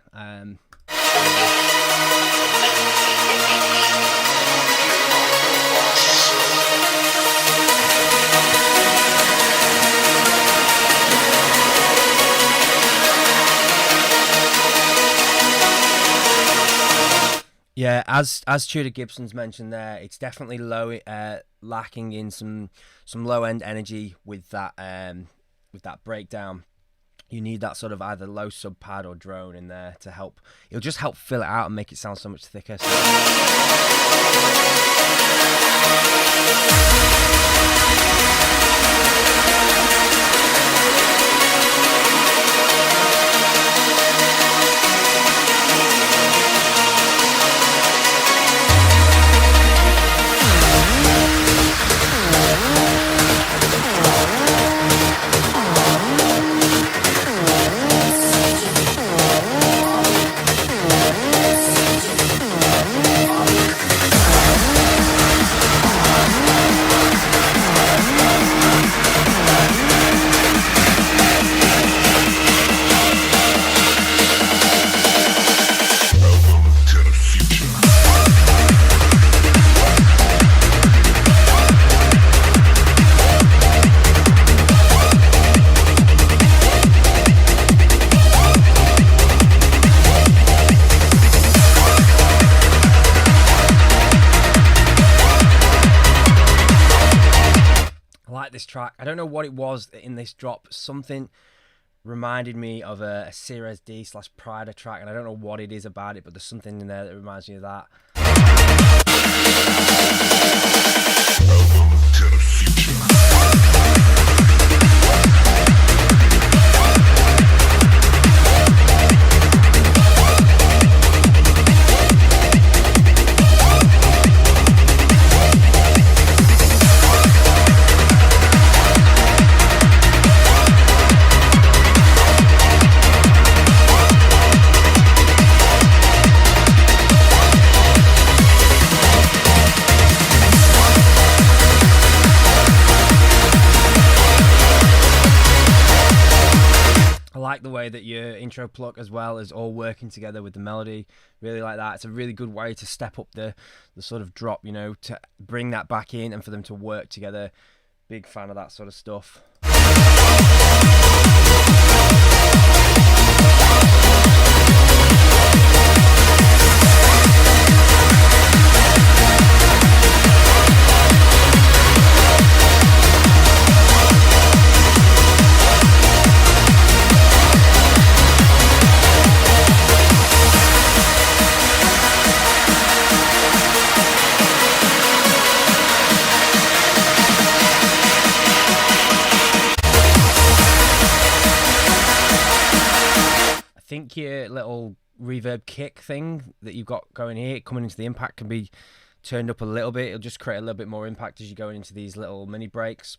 Yeah, as Tudor Gibson's mentioned there, it's definitely lacking in some low end energy with that breakdown. You need that sort of either low sub pad or drone in there to help. It'll just help fill it out and make it sound so much thicker. This track, I don't know what it was in this drop, something reminded me of a Ceres D/Prida track, and I don't know what it is about it, but there's something in there that reminds me of that. Like the way that your intro pluck as well is all working together with the melody. Really like that. It's a really good way to step up the sort of drop, you know, to bring that back in and for them to work together. Big fan of that sort of stuff. I think your little reverb kick thing that you've got going here, coming into the impact, can be turned up a little bit. It'll just create a little bit more impact as you're going into these little mini breaks.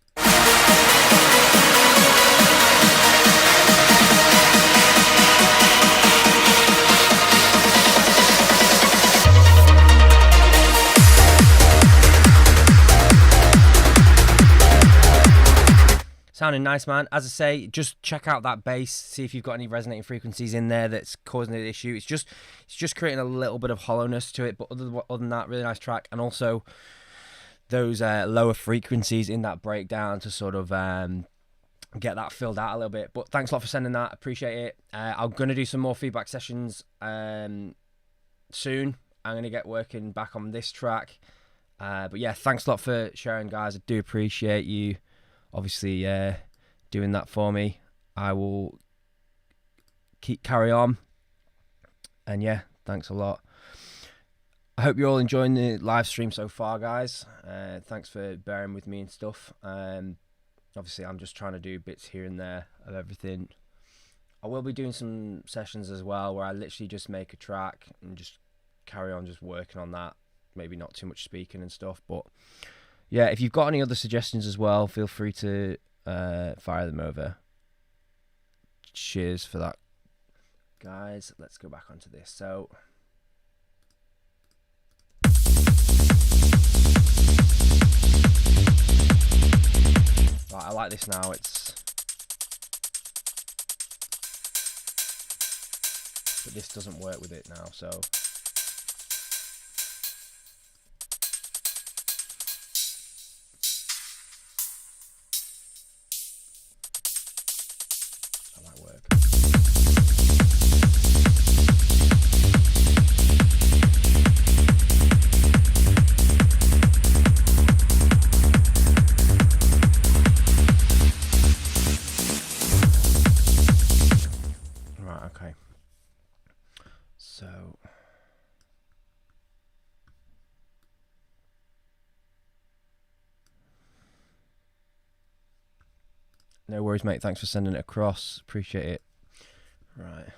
Sounding nice, man. As I say, just check out that bass, see if you've got any resonating frequencies in there that's causing the issue. It's just creating a little bit of hollowness to it, but other than that, really nice track. And also those lower frequencies in that breakdown to sort of get that filled out a little bit. But thanks a lot for sending that. Appreciate it. I'm going to do some more feedback sessions soon. I'm going to get working back on this track. But yeah, thanks a lot for sharing, guys. I do appreciate you obviously doing that for me. I will carry on. And yeah, thanks a lot. I hope you're all enjoying the live stream so far, guys. Thanks for bearing with me and stuff. Obviously, I'm just trying to do bits here and there of everything. I will be doing some sessions as well where I literally just make a track and just carry on just working on that. Maybe not too much speaking and stuff, but yeah, if you've got any other suggestions as well, feel free to fire them over. Cheers for that, guys. Let's go back onto this. So right, I like this now. But this doesn't work with it now, so that might work. Right, okay. So no worries, mate. Thanks for sending it across. Appreciate it. Right.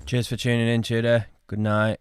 Cheers for tuning in, Tudor. Good night.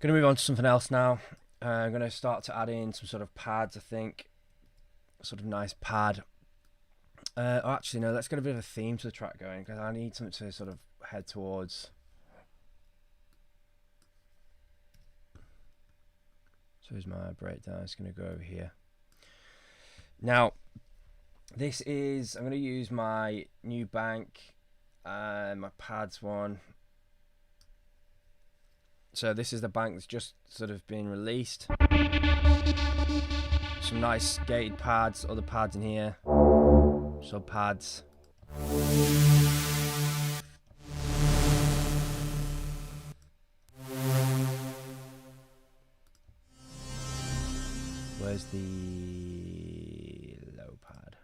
Going to move on to something else now. I'm going to start to add in some sort of pads, I think. Sort of nice pad. Actually, no, let's get a bit of a theme to the track going, because I need something to sort of head towards. So here's my breakdown. It's going to go over here. Now, this is, I'm going to use my new bank, my pads one. So this is the bank that's just sort of been released. Some nice gated pads, other pads in here. Sub pads. Where's the low pad?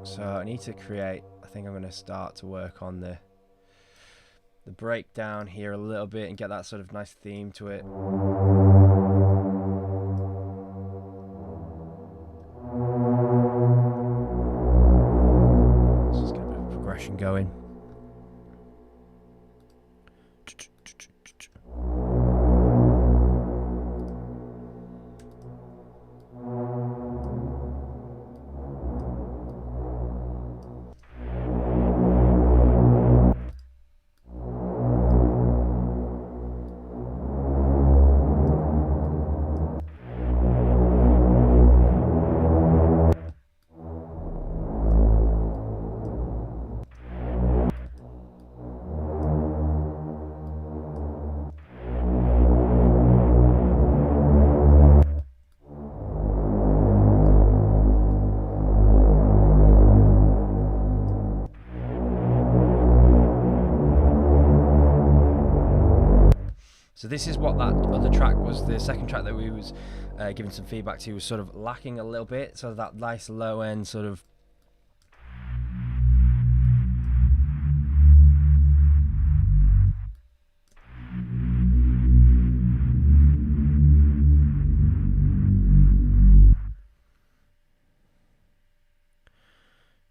So I need to create, I think I'm going to start to work on the breakdown here a little bit and get that sort of nice theme to it. Let's just get a bit of progression going. So this is what that other track was. The second track that we was giving some feedback to was sort of lacking a little bit. So that nice low end sort of.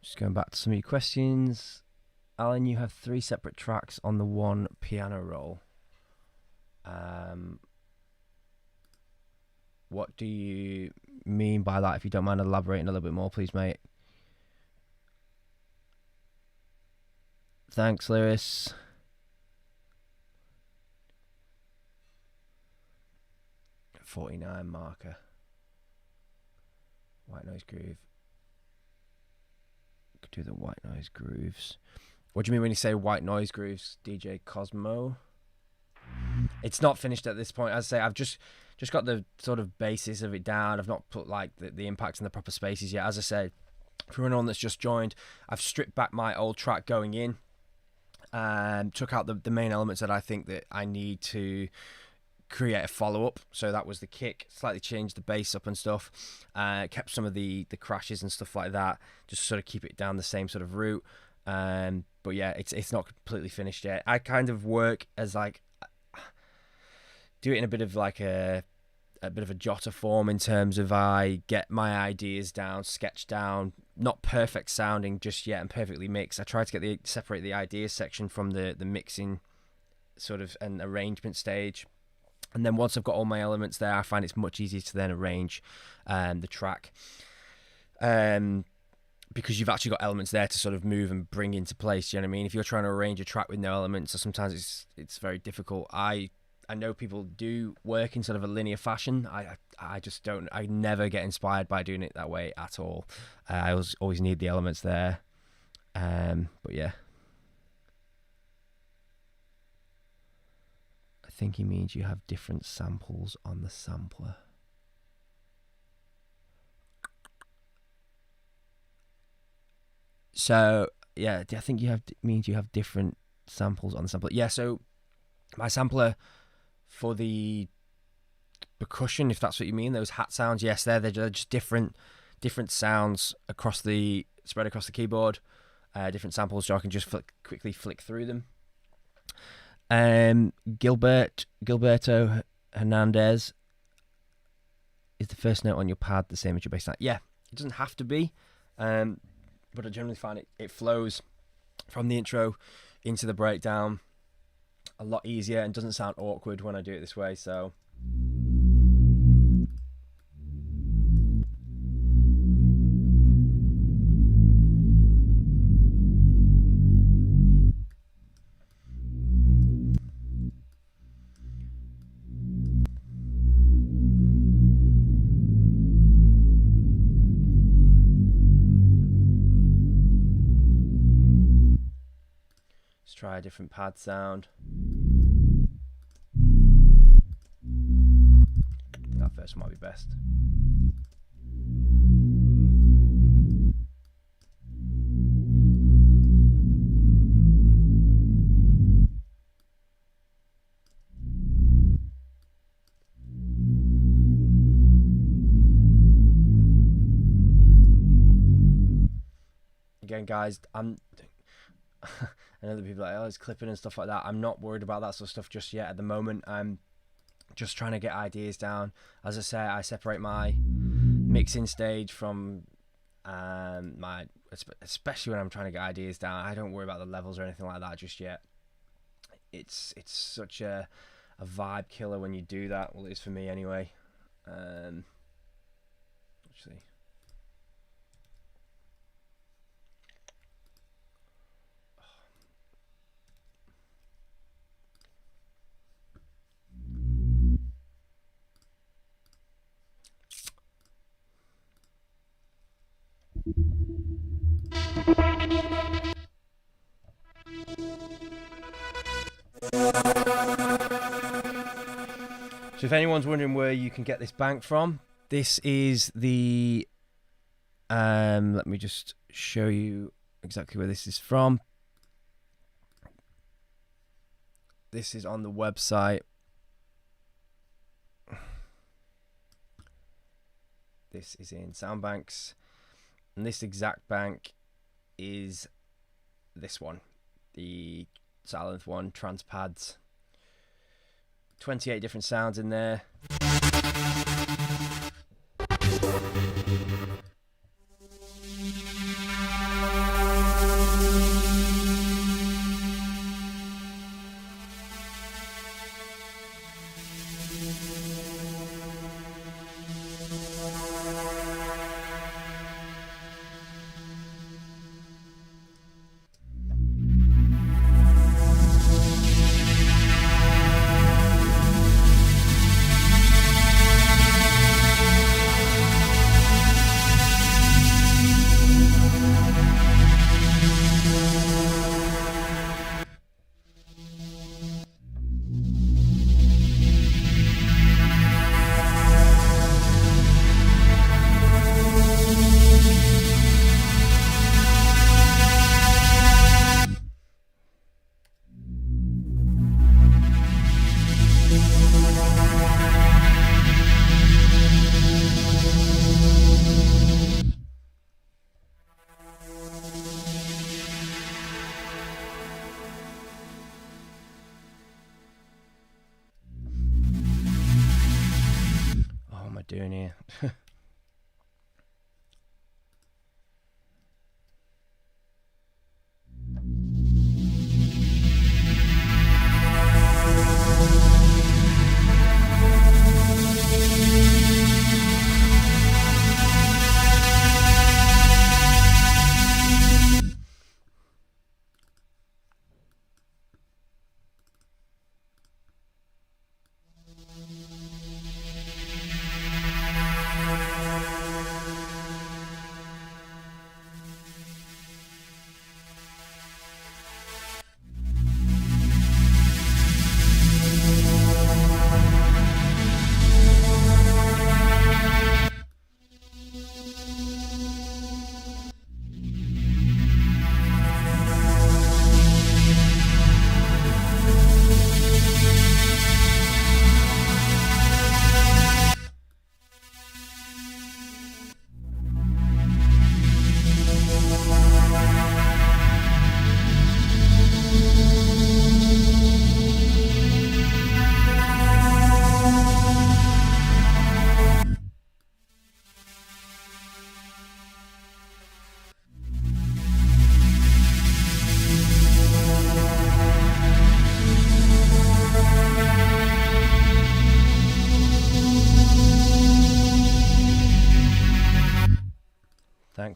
Just going back to some of your questions. Alan, you have 3 separate tracks on the one piano roll. What do you mean by that? If you don't mind elaborating a little bit more, please, mate. Thanks, Lewis. .49 marker. White noise groove. Could do the white noise grooves. What do you mean when you say white noise grooves, DJ Cosmo? It's not finished at this point. As I say, I've just got the sort of basis of it down. I've not put like the impacts in the proper spaces yet. As I said, for anyone that's just joined, I've stripped back my old track going in and took out the main elements that I think that I need to create a follow-up. So that was the kick, slightly changed the bass up and stuff, kept some of the crashes and stuff like that, just sort of keep it down the same sort of route. But yeah, it's not completely finished yet. I kind of work as like, do it in a bit of like a bit of a jotter form in terms of I get my ideas down, sketch down, not perfect sounding just yet and perfectly mixed. I try to separate the ideas section from the mixing sort of and arrangement stage. And then once I've got all my elements there, I find it's much easier to then arrange the track. Because you've actually got elements there to sort of move and bring into place. Do you know what I mean? If you're trying to arrange a track with no elements, sometimes it's very difficult. I know people do work in sort of a linear fashion. I just don't. I never get inspired by doing it that way at all. I always need the elements there. But yeah, I think he means you have different samples on the sampler. So yeah, I think means you have different samples on the sampler. Yeah, so my sampler for the percussion, if that's what you mean, those hat sounds, yes, they're just different sounds spread across the keyboard, different samples, so I can just quickly flick through them. Gilberto Hernandez, is the first note on your pad the same as your bass line? Yeah, it doesn't have to be. But I generally find it flows from the intro into the breakdown a lot easier and doesn't sound awkward when I do it this way. So let's try a different pad sound. I think that first one might be best. Again, guys, I know that people are like, oh, it's clipping and stuff like that. I'm not worried about that sort of stuff just yet. At the moment, I'm just trying to get ideas down. As I say, I separate my mixing stage from my, especially when I'm trying to get ideas down. I don't worry about the levels or anything like that just yet. It's such a vibe killer when you do that. Well, it is for me anyway. Let's see. So if anyone's wondering where you can get this bank from, this is the let me just show you exactly where this is from. This is on the website. This is in SOUNDBANKS, and this exact bank is this one, the Allan one, Trance pads. 28 different sounds in there. Doing here.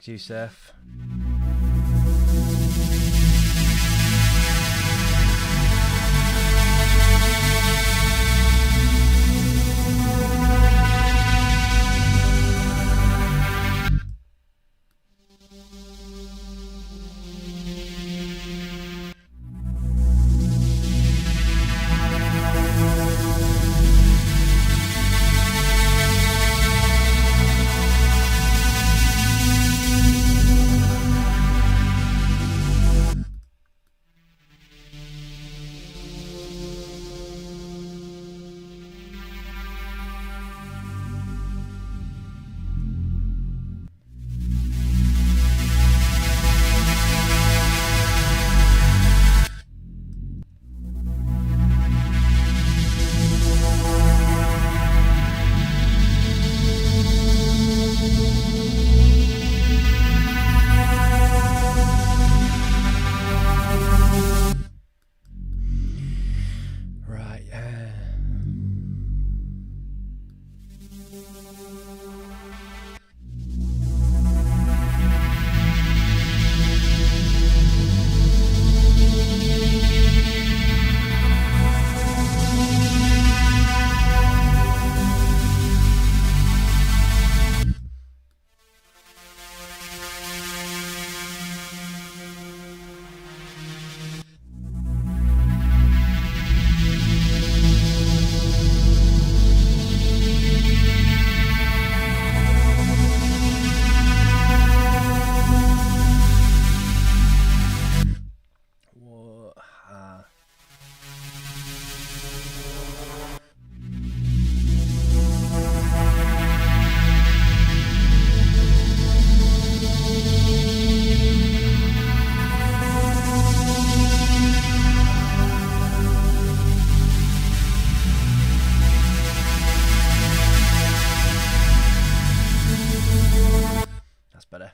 Thanks, Yusuf.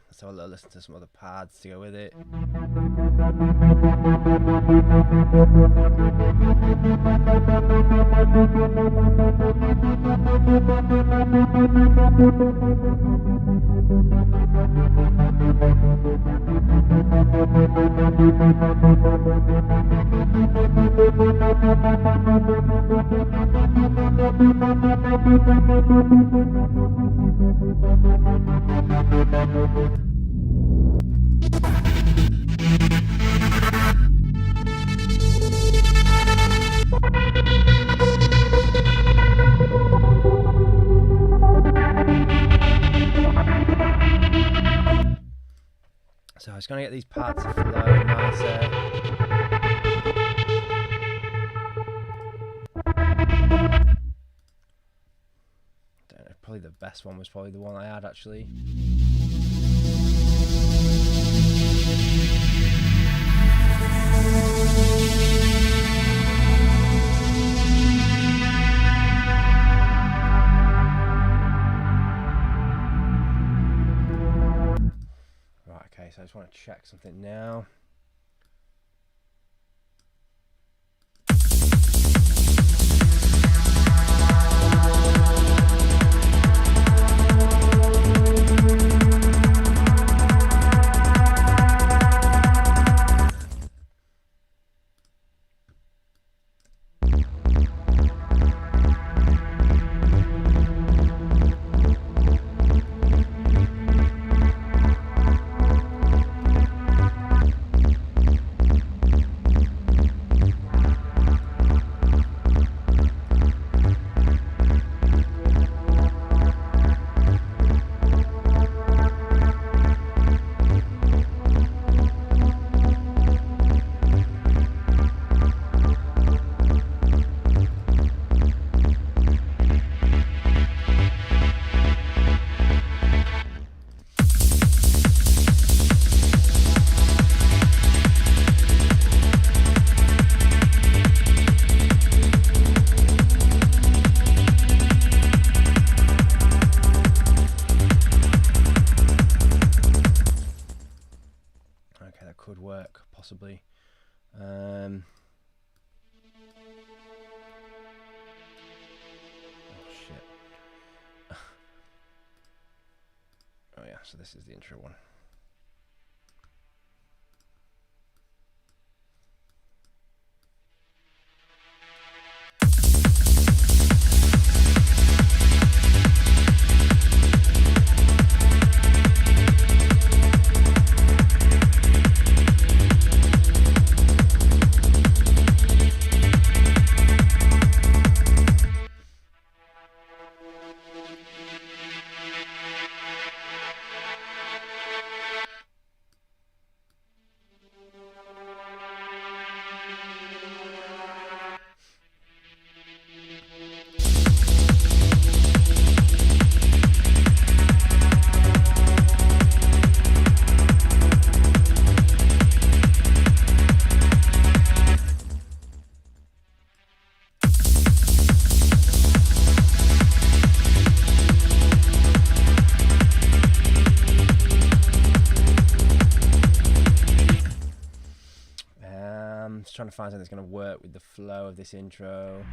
Let's have a little listen to some other pads to go with it. So it's going to get these pads to flow nicer. Don't know, probably the best one was probably the one I had actually. Right, okay, so I just want to check something now. Possibly. Oh shit. Oh yeah, so this is the intro one. to find something that's going to work with the flow of this intro.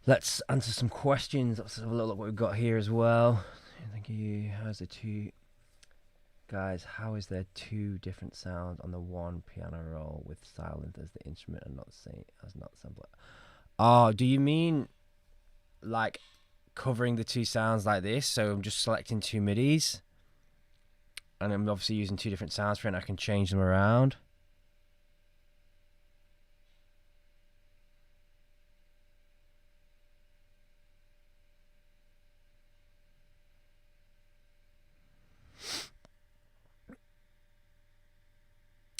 Let's answer some questions. Let's have a look at what we've got here as well. Thank you. How's the two guys? How is there two different sounds on the one piano roll with silent as the instrument and not the same as not sampler? Oh, do you mean like covering the two sounds like this? So I'm just selecting two midis, and I'm obviously using two different sounds for it, and I can change them around.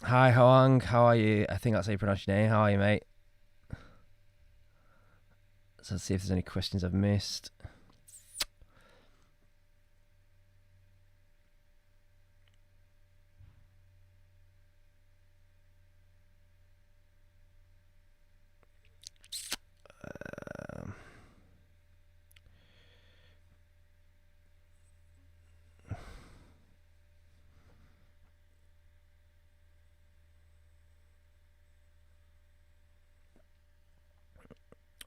Hi, Hoang. How are you? I think that's how you pronounce your name. How are you, mate? So let's see if there's any questions I've missed.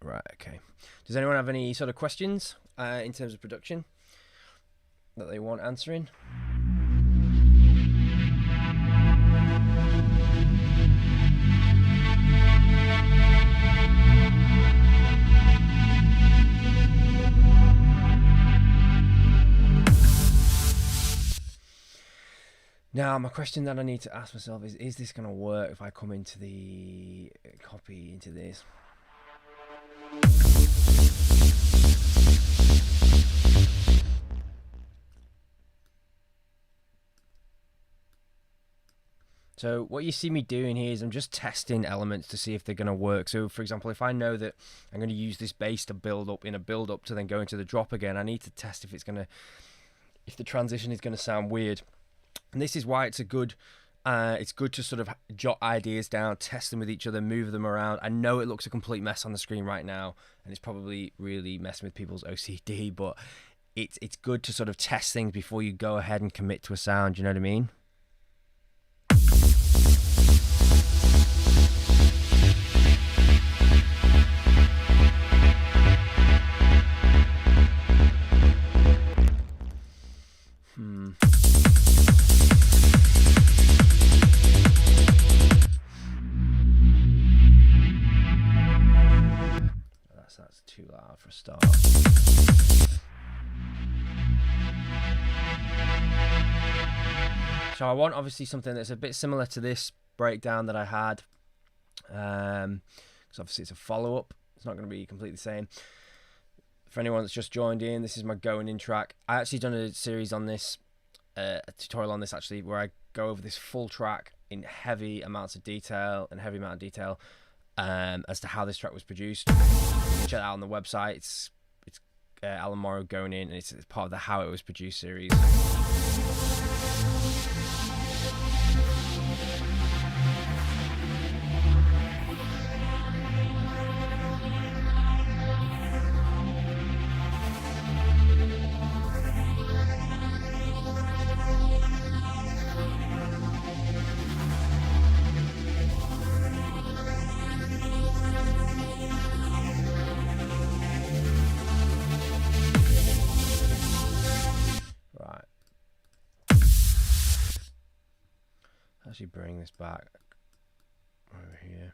Right, okay. Does anyone have any sort of questions in terms of production that they want answering? Now, my question that I need to ask myself is this going to work if I come into the copy into this? So what you see me doing here is I'm just testing elements to see if they're going to work. So for example, if I know that I'm going to use this bass to build up in a build up to then go into the drop again, I need to test if it's going to, if the transition is going to sound weird. And this is why it's good to sort of jot ideas down, test them with each other, move them around. I know it looks a complete mess on the screen right now, and it's probably really messing with people's OCD, but it's good to sort of test things before you go ahead and commit to a sound, you know what I mean? That's too loud for a start. So I want obviously something that's a bit similar to this breakdown that I had, because obviously it's a follow-up. It's not going to be completely the same. For anyone that's just joined in, this is my going in track. I actually done a series on this, a tutorial on this actually, where I go over this full track in heavy amounts of detail as to how this track was produced. Check that out on the website. It's Allan Morrow going in, and it's part of the How It Was Produced series. Actually bring this back over here.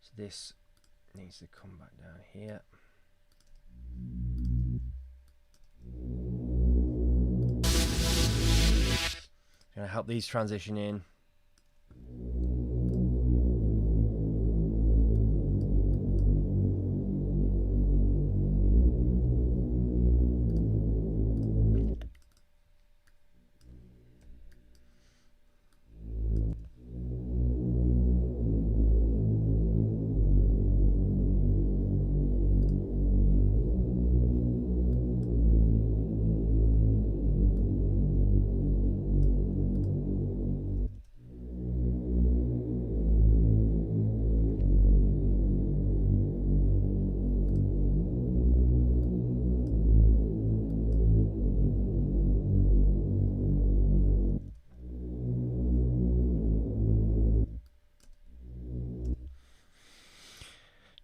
So this needs to come back down here. Gonna help these transition in.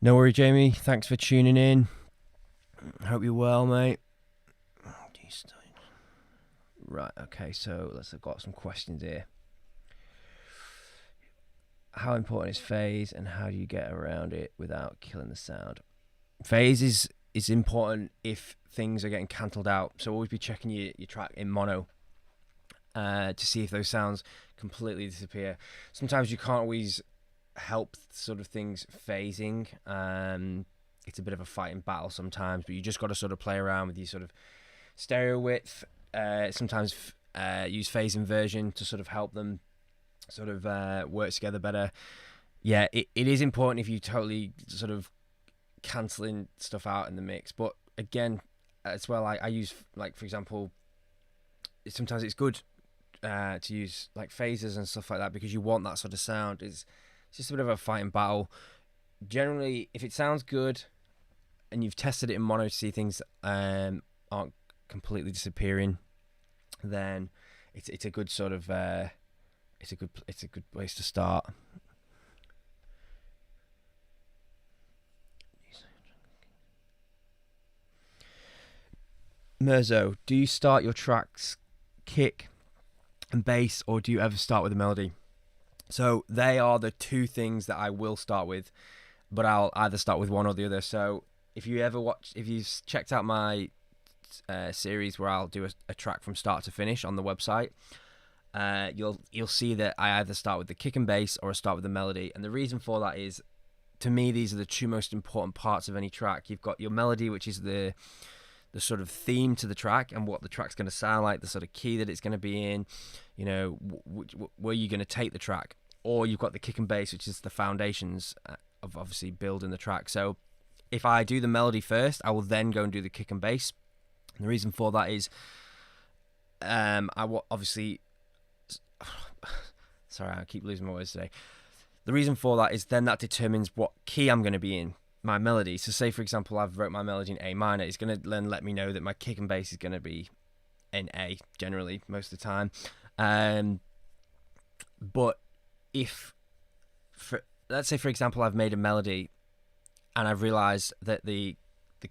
No worry, Jamie. Thanks for tuning in. Hope you're well, mate. Right, okay, so I've got some questions here. How important is phase, and how do you get around it without killing the sound? Phase is important if things are getting cancelled out. So always be checking your track in mono to see if those sounds completely disappear. Sometimes you can't always help sort of things phasing. It's a bit of a fighting battle sometimes, but you just got to sort of play around with your sort of stereo width. Sometimes use phase inversion to sort of help them sort of work together better. Yeah, it is important if you totally sort of cancelling stuff out in the mix. But again, as well, I use, like, for example, sometimes it's good to use like phasers and stuff like that, because you want that sort of sound. It's just a bit of a fighting battle. Generally, if it sounds good and you've tested it in mono to see things aren't completely disappearing, then it's a good sort of it's a good place to start. Merzo, do you start your tracks kick and bass, or do you ever start with a melody? So they are the two things that I will start with, but I'll either start with one or the other. So if you've checked out my series where I'll do a track from start to finish on the website, you'll see that I either start with the kick and bass or I start with the melody. And the reason for that is, to me, these are the two most important parts of any track. You've got your melody, which is the sort of theme to the track and what the track's going to sound like, the sort of key that it's going to be in, you know, where you're going to take the track. Or you've got the kick and bass, which is the foundations of obviously building the track. So if I do the melody first, I will then go and do the kick and bass. And the reason for that is, obviously, sorry, I keep losing my words today. The reason for that is then that determines what key I'm going to be in my melody. So say, for example, I've wrote my melody in A minor. It's going to then let me know that my kick and bass is going to be in A, generally, most of the time. But if, let's say, for example, I've made a melody and I've realized that the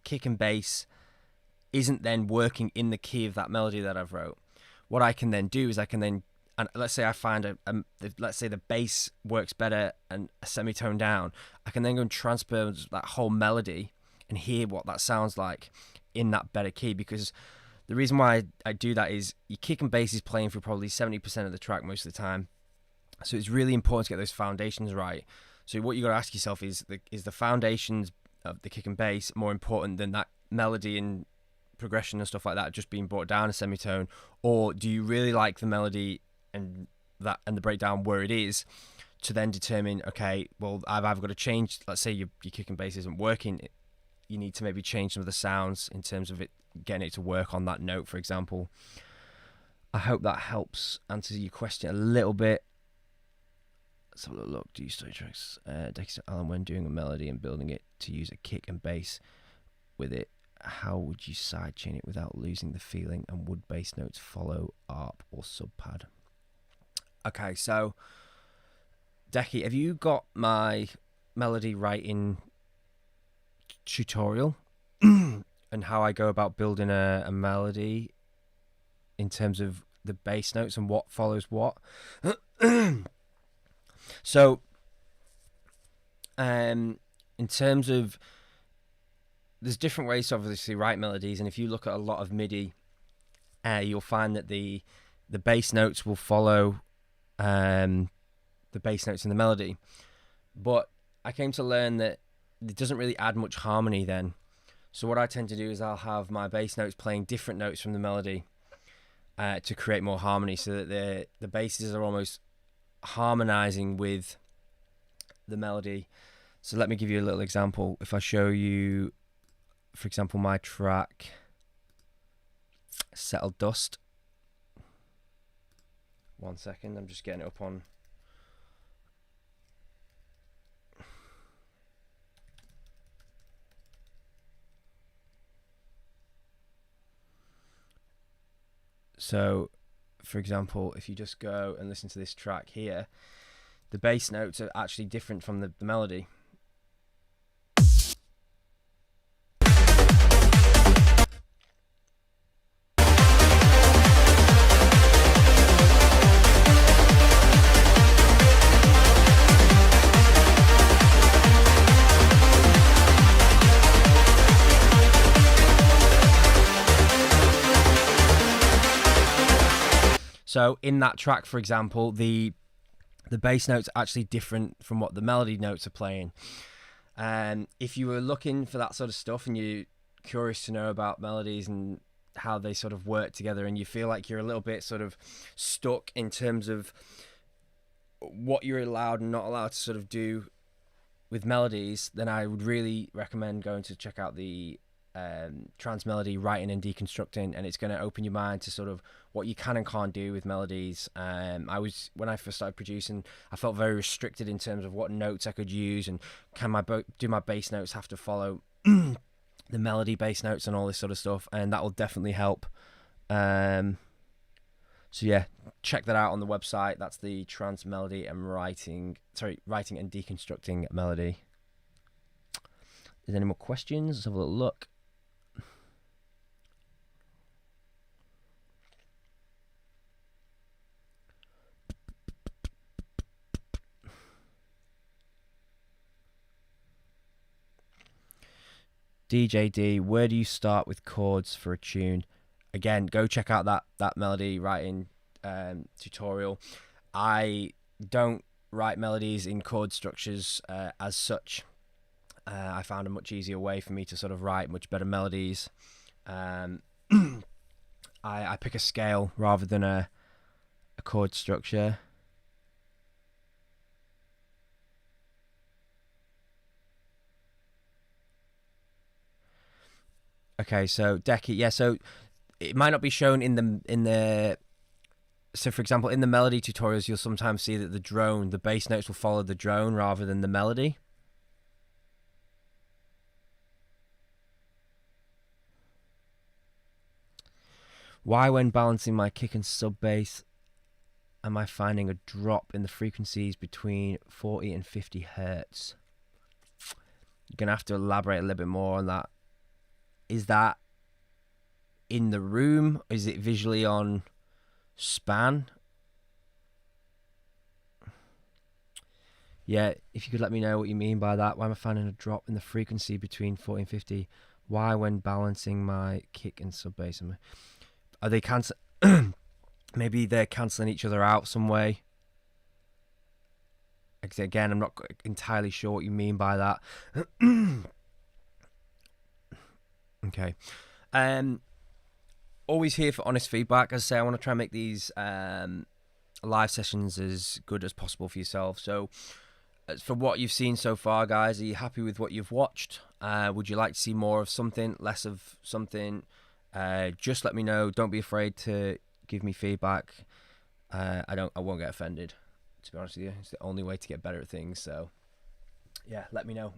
kick and bass isn't then working in the key of that melody that I've wrote, what I can then do is and let's say I find let's say the bass works better and a semitone down, I can then go and transfer that whole melody and hear what that sounds like in that better key. Because the reason why I do that is your kick and bass is playing for probably 70% of the track most of the time. So it's really important to get those foundations right. So what you got to ask yourself is the foundations of the kick and bass more important than that melody and progression and stuff like that just being brought down a semitone? Or do you really like the melody and the breakdown where it is, to then determine, okay, well, I've either got to change, let's say your kick and bass isn't working, you need to maybe change some of the sounds in terms of it, getting it to work on that note, for example. I hope that helps answer your question a little bit. Let's have a little look. Do you study tracks, Dexter Allan, when doing a melody and building it to use a kick and bass with it? How would you sidechain it without losing the feeling, and would bass notes follow ARP or subpad? Okay, so Decky, have you got my melody writing tutorial and how I go about building a melody in terms of the bass notes and what follows what? So, in terms of, there's different ways to obviously write melodies, and if you look at a lot of MIDI, you'll find that the bass notes will follow the bass notes in the melody. But I came to learn that it doesn't really add much harmony then. So what I tend to do is I'll have my bass notes playing different notes from the melody to create more harmony, so that the basses are almost harmonizing with the melody. So let me give you a little example. If I show you, for example, my track Settled Dust. 1 second, I'm just getting it up on. So, for example, if you just go and listen to this track here, the bass notes are actually different from the melody. So in that track, for example, the bass notes are actually different from what the melody notes are playing. And if you were looking for that sort of stuff and you're curious to know about melodies and how they sort of work together, and you feel like you're a little bit sort of stuck in terms of what you're allowed and not allowed to sort of do with melodies, then I would really recommend going to check out the Trance melody writing and deconstructing, and it's going to open your mind to sort of what you can and can't do with melodies. When I first started producing, I felt very restricted in terms of what notes I could use, and can my bass notes have to follow the melody bass notes and all this sort of stuff, and that will definitely help. So yeah, check that out on the website. That's the Trance melody and writing and deconstructing melody. Is there any more questions? Let's have a little look. DJD, where do you start with chords for a tune? Again, go check out that melody writing tutorial. I don't write melodies in chord structures as such. I found a much easier way for me to sort of write much better melodies. I pick a scale rather than a chord structure. Okay, so Decky, yeah, so it might not be shown in the so for example, in the melody tutorials, you'll sometimes see that the bass notes will follow the drone rather than the melody. Why, when balancing my kick and sub bass, am I finding a drop in the frequencies between 40 and 50 hertz? You're gonna have to elaborate a little bit more on that. Is that in the room? Is it visually on span? Yeah, if you could let me know what you mean by that. Why am I finding a drop in the frequency between 40 and 50? Why, when balancing my kick and sub bass? Are they maybe they're cancelling each other out some way? Again, I'm not entirely sure what you mean by that. Okay. Always here for honest feedback. As I say, I want to try and make these live sessions as good as possible for yourself. So as for what you've seen so far, guys, are you happy with what you've watched? Would you like to see more of something, less of something? Just let me know. Don't be afraid to give me feedback. I won't get offended, to be honest with you. It's the only way to get better at things. So yeah, let me know.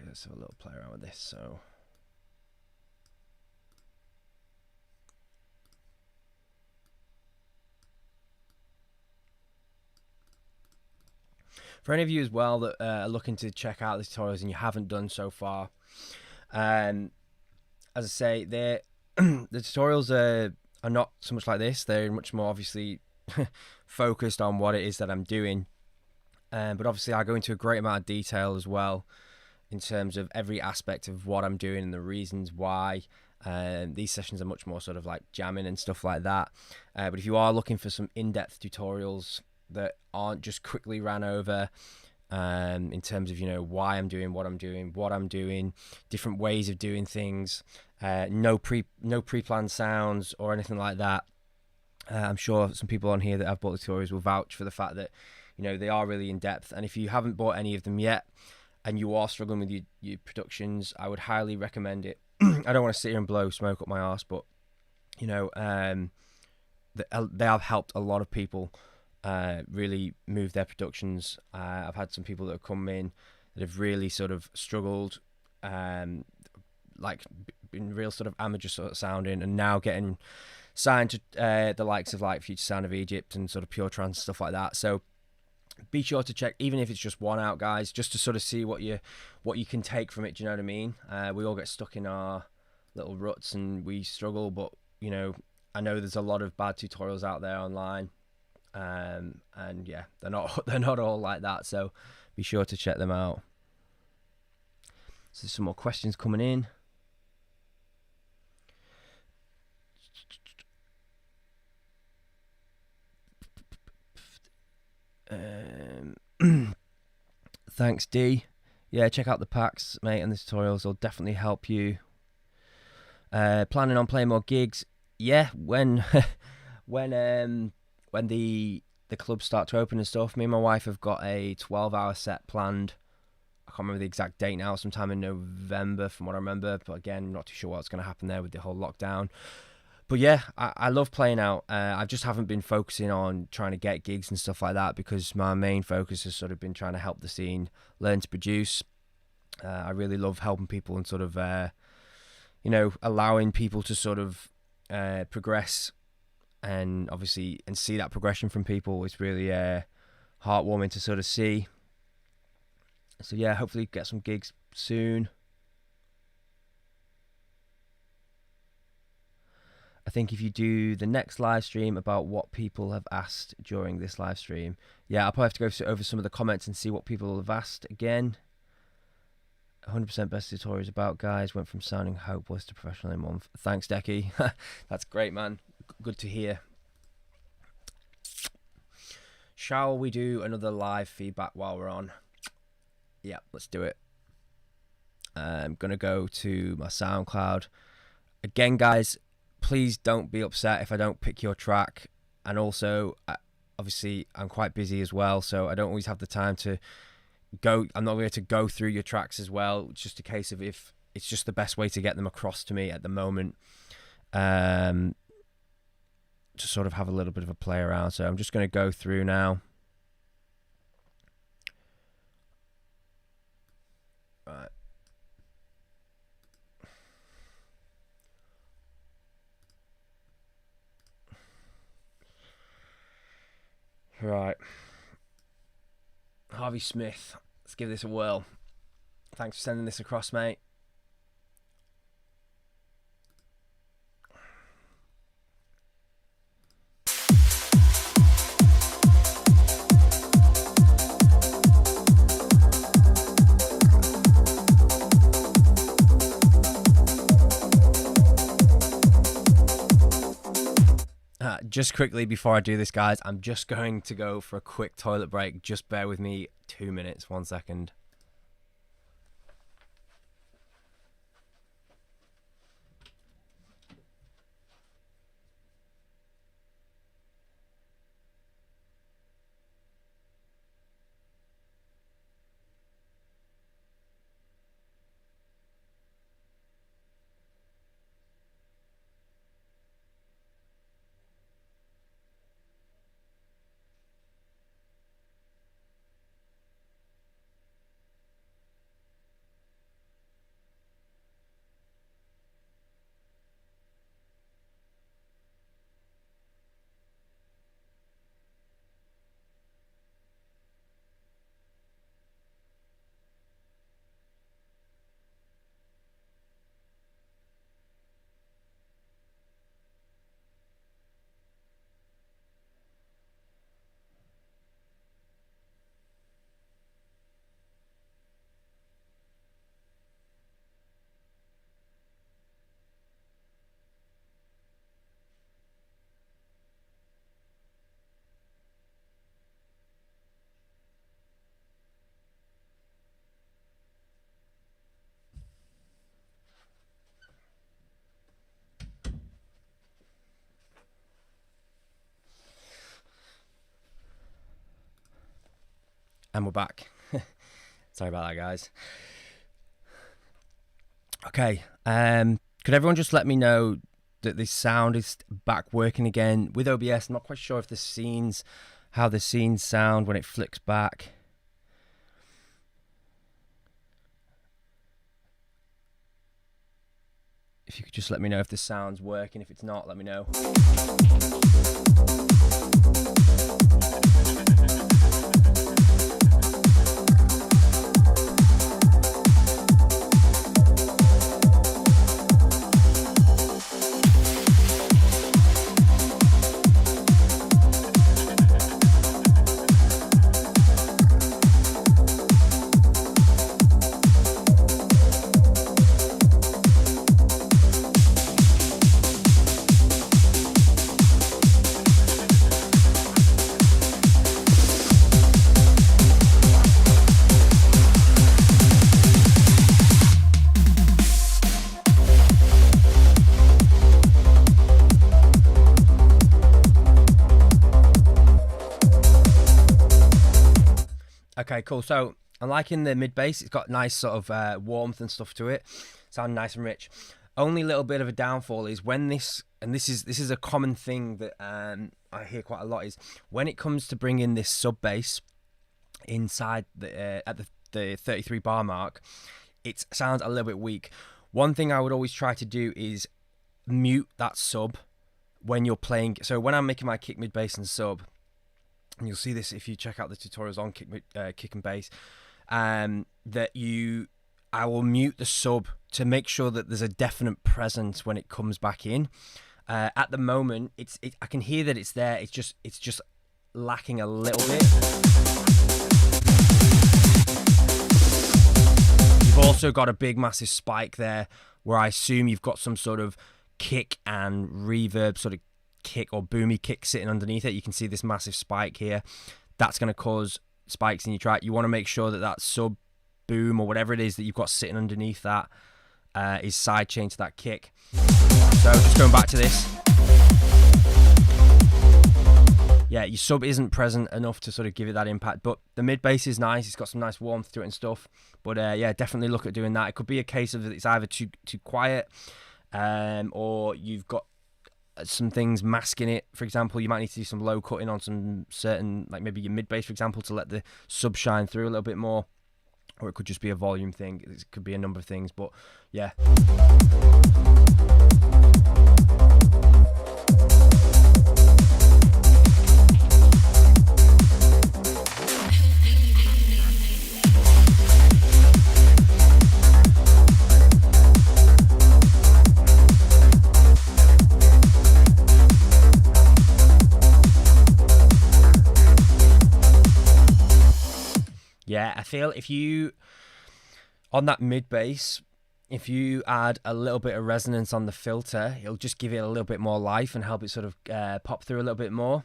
Let's have a little play around with this. So for any of you as well that are looking to check out the tutorials and you haven't done so far, as I say, the tutorials are not so much like this. They're much more obviously focused on what it is that I'm doing, but obviously I go into a great amount of detail as well in terms of every aspect of what I'm doing and the reasons why. These sessions are much more sort of like jamming and stuff like that. But if you are looking for some in-depth tutorials that aren't just quickly ran over, in terms of, you know, why I'm doing what I'm doing, different ways of doing things, no pre-planned sounds or anything like that. I'm sure some people on here that have bought the tutorials will vouch for the fact that, you know, they are really in-depth. And if you haven't bought any of them yet, and you are struggling with your productions, I would highly recommend it. I don't want to sit here and blow smoke up my arse, but, you know, they have helped a lot of people really move their productions. I've had some people that have come in that have really sort of struggled, like been real sort of amateur sort of sounding, and now getting signed to the likes of like Future Sound of Egypt and sort of Pure Trance, stuff like that. So be sure to check, even if it's just one out, guys, just to sort of see what you can take from it. Do you know what I mean? We all get stuck in our little ruts and we struggle, but you know, I know there's a lot of bad tutorials out there online, and yeah, they're not all like that, so be sure to check them out. So there's some more questions coming in. Thanks, D. Yeah, check out the packs, mate, and the tutorials. They'll definitely help you. Planning on playing more gigs? Yeah, when when the clubs start to open and stuff. Me and my wife have got a 12-hour set planned. I can't remember the exact date now. Sometime in November, from what I remember. But again, not too sure what's going to happen there with the whole lockdown. But yeah, I love playing out. I just haven't been focusing on trying to get gigs and stuff like that, because my main focus has sort of been trying to help the scene learn to produce. I really love helping people and sort of, you know, allowing people to sort of progress, and obviously, and see that progression from people is really heartwarming to sort of see. So yeah, hopefully get some gigs soon. I think if you do the next live stream about what people have asked during this live stream, yeah, I'll probably have to go over some of the comments and see what people have asked again. 100% best tutorials about, guys. Went from sounding hopeless to professional in a month. Thanks, Decky. That's great, man. Good to hear. Shall we do another live feedback while we're on? Yeah, let's do it. I'm going to go to my SoundCloud. Again, guys, please don't be upset if I don't pick your track. And also, obviously, I'm quite busy as well, so I don't always have the time to go. I'm not going to go through your tracks as well. It's just a case of if it's just the best way to get them across to me at the moment. To sort of have a little bit of a play around. So I'm just going to go through now. Right. Right. Harvey Smith. Let's give this a whirl. Thanks for sending this across, mate. Just quickly before I do this, guys, I'm just going to go for a quick toilet break. Just bear with me 2 minutes, 1 second. And we're back. Sorry about that, guys. Okay. Could everyone just let me know that this sound is back working again with OBS? I'm not quite sure if the scenes, how the scenes sound when it flicks back. If you could just let me know if the sound's working. If it's not, let me know. Okay, cool. So I'm liking the mid bass. It's got nice sort of warmth and stuff to it. Sound nice and rich. Only little bit of a downfall is when this, and this is a common thing that I hear quite a lot, is when it comes to bringing this sub bass inside at the 33 bar mark, it sounds a little bit weak. One thing I would always try to do is mute that sub when you're playing. So when I'm making my kick, mid bass and sub, and you'll see this if you check out the tutorials on kick and bass, I will mute the sub to make sure that there's a definite presence when it comes back in. At the moment, I can hear that it's there. It's just lacking a little bit. You've also got a big massive spike there, where I assume you've got some sort of kick and reverb sort of kick or boomy kick sitting underneath it. You can see this massive spike here. That's going to cause spikes in your track. You want to make sure that that sub boom or whatever it is that you've got sitting underneath that is sidechained to that kick. So just going back to this, yeah, your sub isn't present enough to sort of give it that impact, but the mid bass is nice. It's got some nice warmth to it and stuff. But yeah, definitely look at doing that. It could be a case of it's either too quiet, or you've got some things masking it. For example, you might need to do some low cutting on some certain, like maybe your mid bass, for example, to let the sub shine through a little bit more. Or it could just be a volume thing. It could be a number of things, but yeah. Yeah, I feel if you, on that mid bass, if you add a little bit of resonance on the filter, it'll just give it a little bit more life and help it sort of pop through a little bit more.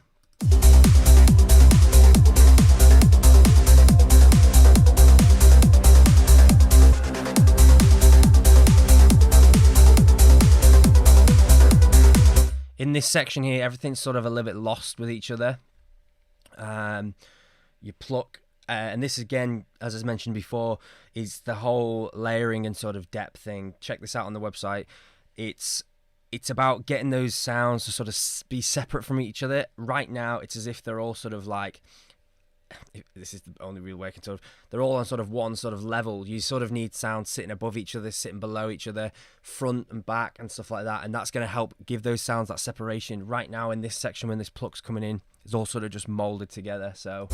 In this section here, everything's sort of a little bit lost with each other. You pluck. And this, again, as I mentioned before, is the whole layering and sort of depth thing. Check this out on the website. It's about getting those sounds to sort of be separate from each other. Right now, it's as if they're all sort of like, this is the only real way I can sort of, they're all on sort of one sort of level. You sort of need sounds sitting above each other, sitting below each other, front and back and stuff like that. And that's going to help give those sounds that separation. Right now in this section, when this pluck's coming in, it's all sort of just molded together. So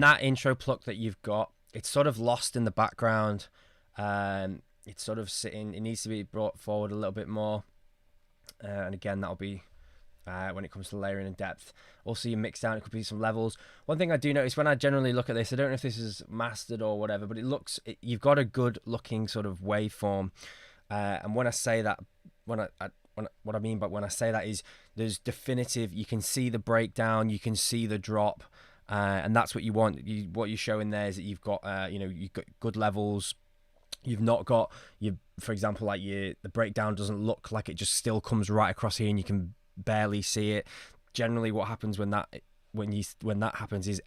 that intro pluck that you've got, it's sort of lost in the background. It's sort of sitting, it needs to be brought forward a little bit more. And again, that'll be when it comes to layering and depth. Also, your mix down, it could be some levels. One thing I do notice when I generally look at this, I don't know if this is mastered or whatever, but you've got a good looking sort of waveform. And when I say that, what I mean by when I say that is there's definitive, you can see the breakdown, you can see the drop. And that's what you want. What you're showing there is that you've got, you've got good levels. You've not got for example, like the breakdown doesn't look like it just still comes right across here, and you can barely see it. Generally, what happens when that happens is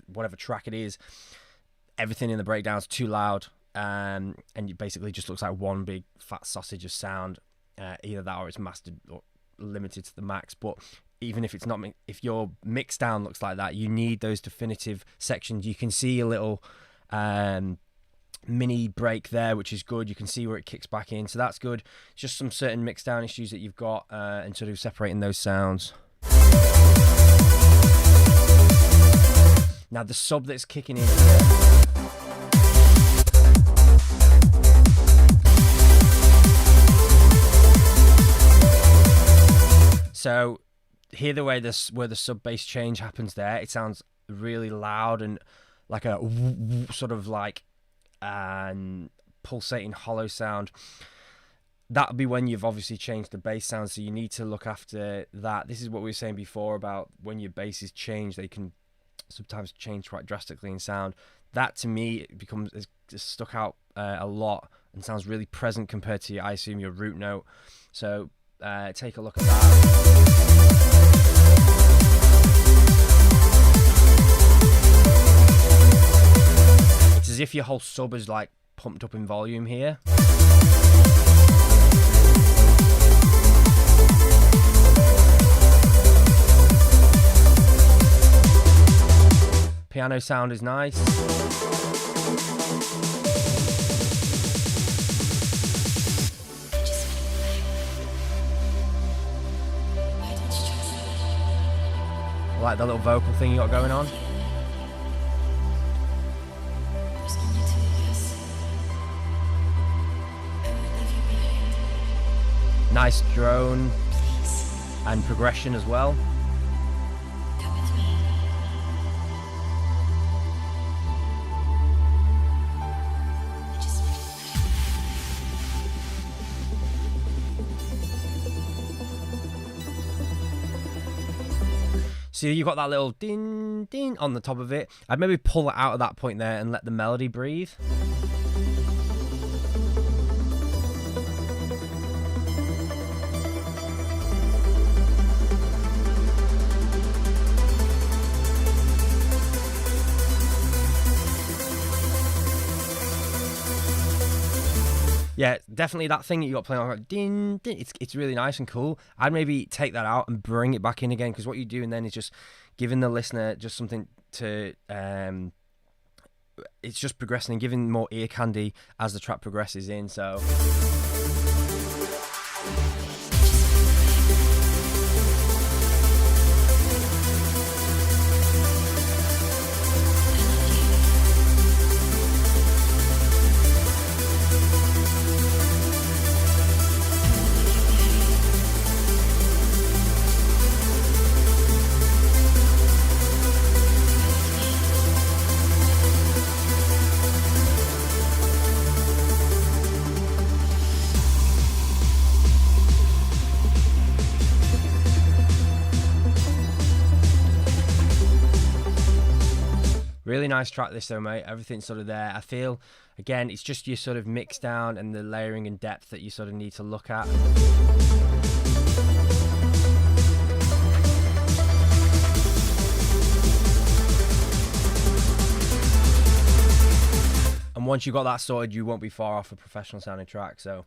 whatever track it is, everything in the breakdown's too loud, and it basically just looks like one big fat sausage of sound. Either that or it's mastered or limited to the max, but even if it's not, if your mix down looks like that, you need those definitive sections. You can see a little mini break there, which is good. You can see where it kicks back in, so that's good. Just some certain mix down issues that you've got, and sort of separating those sounds. Now the sub that's kicking in here, so here, where the sub bass change happens there, it sounds really loud and like a sort of like pulsating hollow sound, that would be when you've obviously changed the bass sound. So you need to look after that. This is what we were saying before about when your basses change, they can sometimes change quite drastically in sound. That to me is stuck out a lot and sounds really present compared to I assume your root note. So take a look at that. It's as if your whole sub is like pumped up in volume here. Piano sound is nice. I like the little vocal thing you got going on. Nice drone and progression as well. So you've got that little ding ding on the top of it. I'd maybe pull it out at that point there and let the melody breathe. Yeah, definitely that thing that you got playing on, like, ding, ding, it's really nice and cool. I'd maybe take that out and bring it back in again, because what you're doing then is just giving the listener just something to, it's just progressing and giving more ear candy as the track progresses in, so... Really nice track this though, mate. Everything's sort of there. I feel, again, it's just your sort of mix down and the layering and depth that you sort of need to look at. And once you've got that sorted, you won't be far off a professional sounding track, so...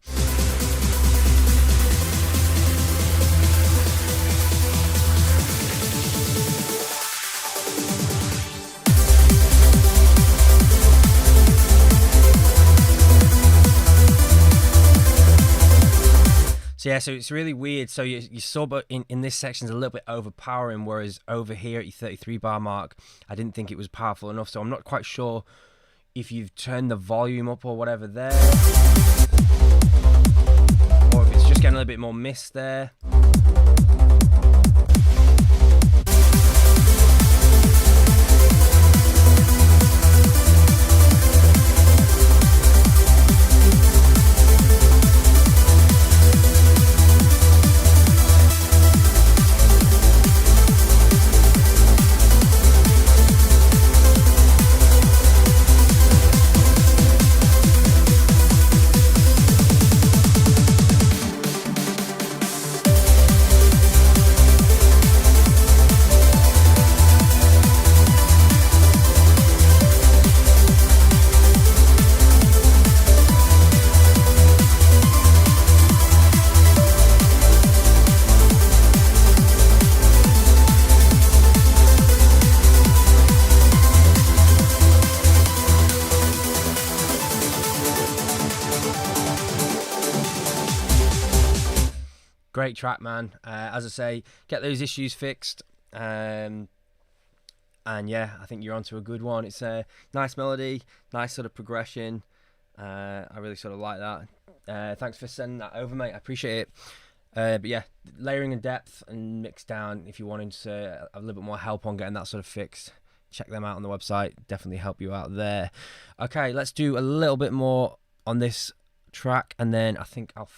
So yeah, so it's really weird. So your sub in this section is a little bit overpowering, whereas over here at your 33 bar mark, I didn't think it was powerful enough. So I'm not quite sure if you've turned the volume up or whatever there, or if it's just getting a little bit more mist there. Great track, man. As I say, get those issues fixed. And yeah, I think you're onto a good one. It's a nice melody, nice sort of progression. I really sort of like that. Thanks for sending that over, mate. I appreciate it. But yeah, layering and depth and mix down if you wanted to have a little bit more help on getting that sort of fixed. check them out on the website. Definitely help you out there. Okay, let's do a little bit more on this track, and then I think I'll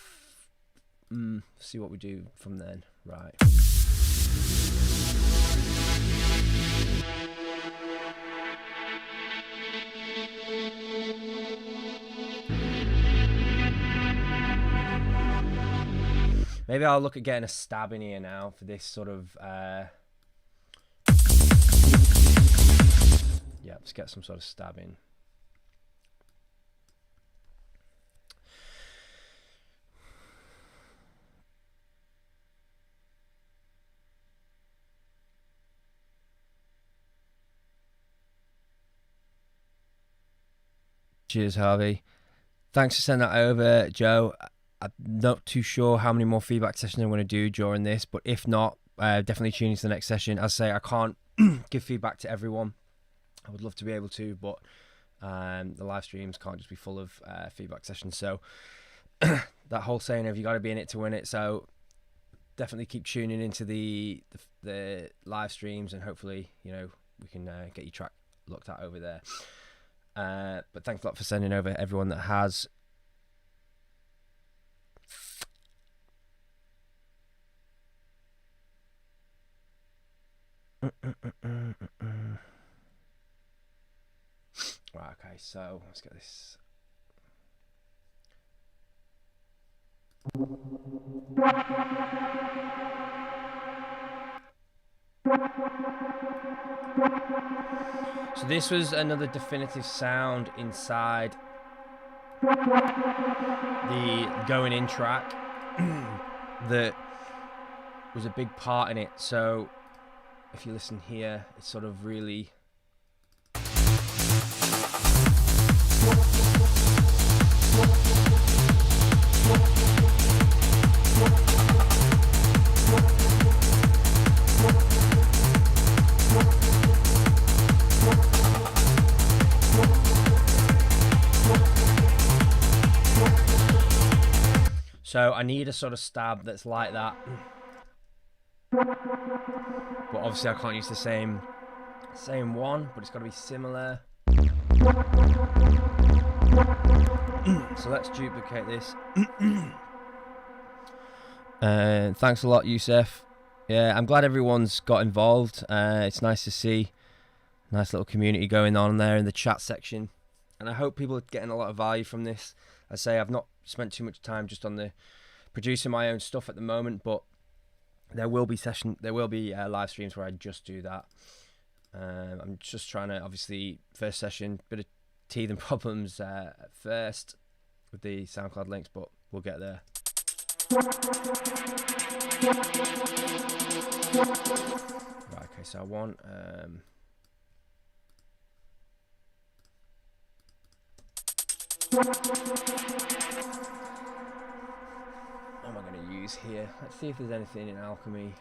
see what we do from then. Right. Maybe I'll look at getting a stab in here now for this sort of yeah, let's get some sort of stab in. Cheers, Harvey. Thanks for sending that over, Joe. I'm not too sure how many more feedback sessions I'm going to do during this, but if not, definitely tune into the next session. As I say, I can't give feedback to everyone. I would love to be able to, but the live streams can't just be full of feedback sessions. So that whole saying of you got to be in it to win it. So definitely keep tuning into the live streams, and hopefully, you know, we can get your track looked at over there. But thanks a lot for sending over everyone that has. Right, okay, so let's get this. So this was another definitive sound inside the going in track that was a big part in it. So if you listen here, it's sort of really so I need a sort of stab that's like that. But obviously I can't use the same one, but it's got to be similar. So let's duplicate this. Thanks a lot, Youssef. Yeah, I'm glad everyone's got involved. It's nice to see. Nice little community going on there in the chat section. And I hope people are getting a lot of value from this. I say I've not spent too much time just on the producing my own stuff at the moment, but there will be live streams where I just do that. I'm just trying to, obviously, first session, bit of teething problems at first with the SoundCloud links, but we'll get there. Right, okay, so I want what am I going to use here? Let's see if there's anything in Alchemy.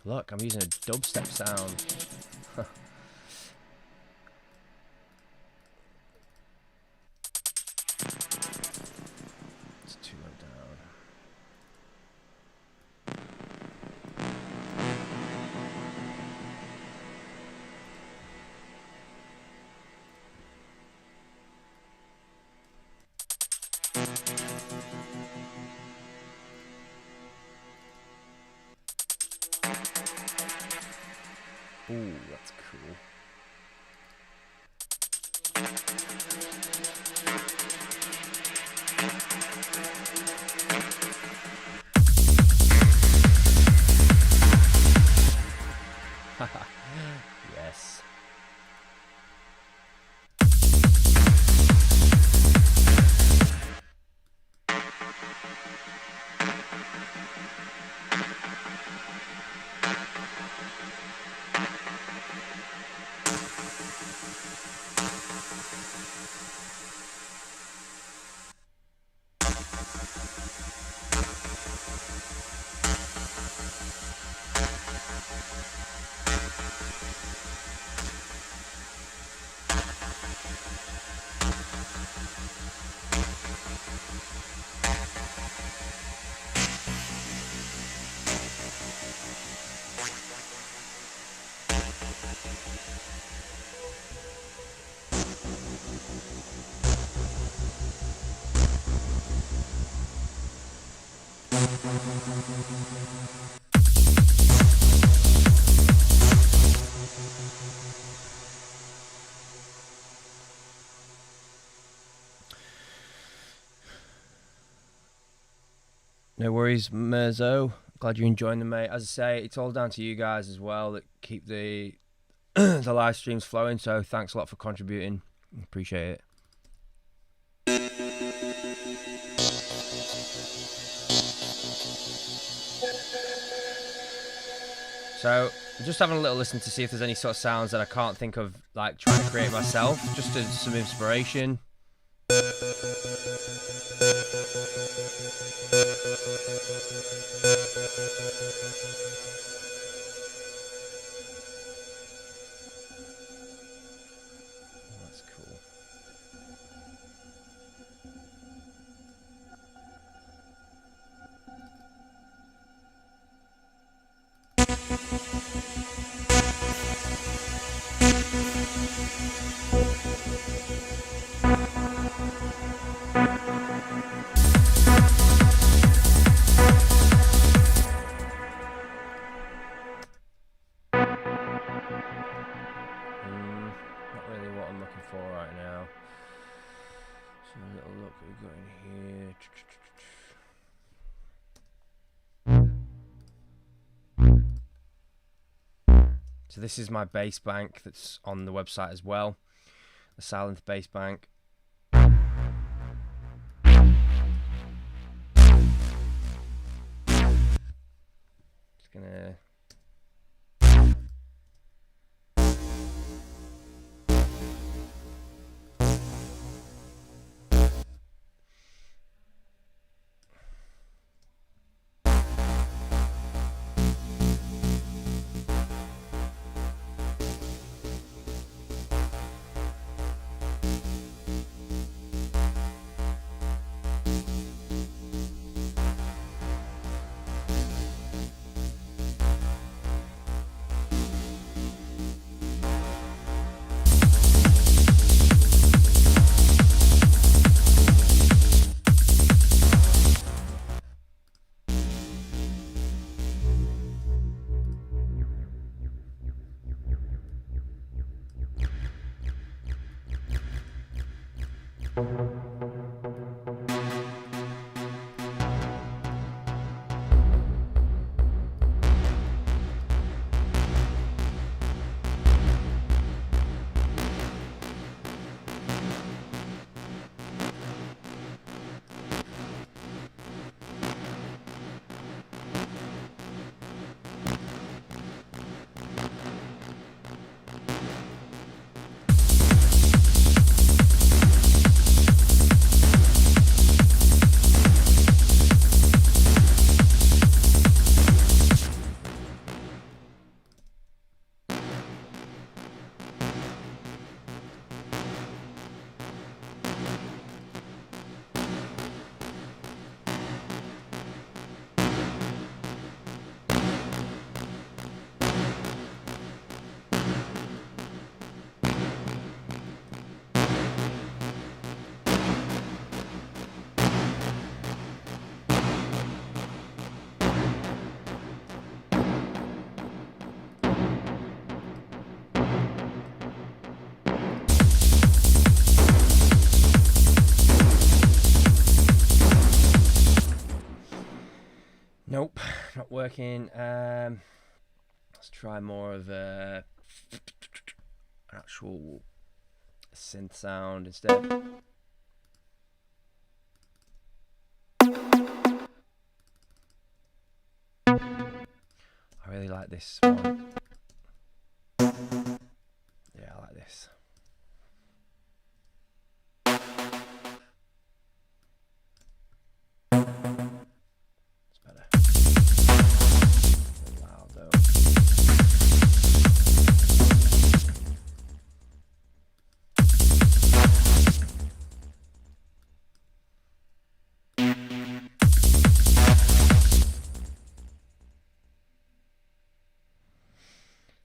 Look, I'm using a dubstep sound. It's too low down. Ooh, that's cool. Yes. No worries, Merzo. Glad you're enjoying them, mate. As I say, it's all down to you guys as well that keep the the live streams flowing. So thanks a lot for contributing. Appreciate it. So I'm just having a little listen to see if there's any sort of sounds that I can't think of, like trying to create myself, just as some inspiration. That's cool. Not really what I'm looking for right now. So a little look what we've got in here. So this is my bass bank that's on the website as well. The silent bass bank. Just gonna Nope, not working. Let's try more of an actual synth sound instead. I really like this one. Yeah, I like this.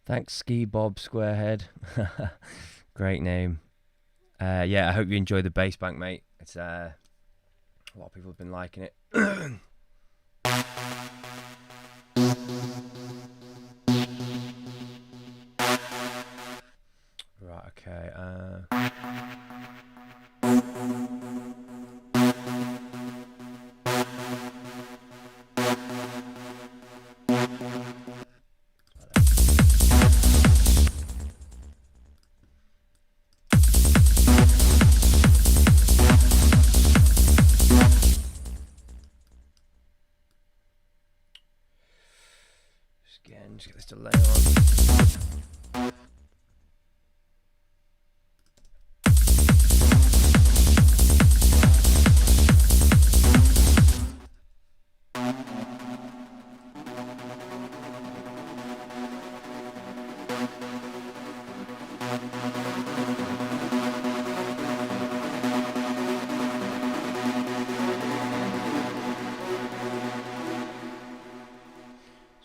Thanks, Ski Bob Squarehead. Great name. Yeah, I hope you enjoy the bass bank, mate. It's a lot of people have been liking it. Right, okay. Just get this delay on.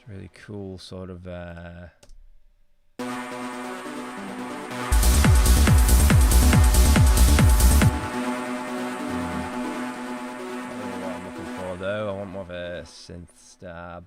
Really cool sort of I don't know what I'm looking for though. I want more of a synth stab.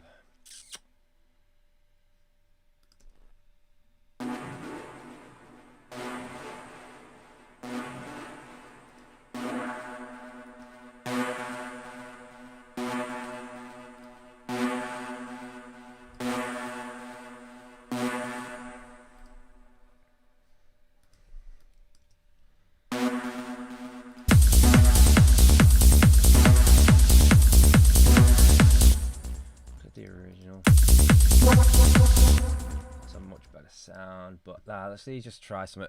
The original. It's a much better sound, but let's just try some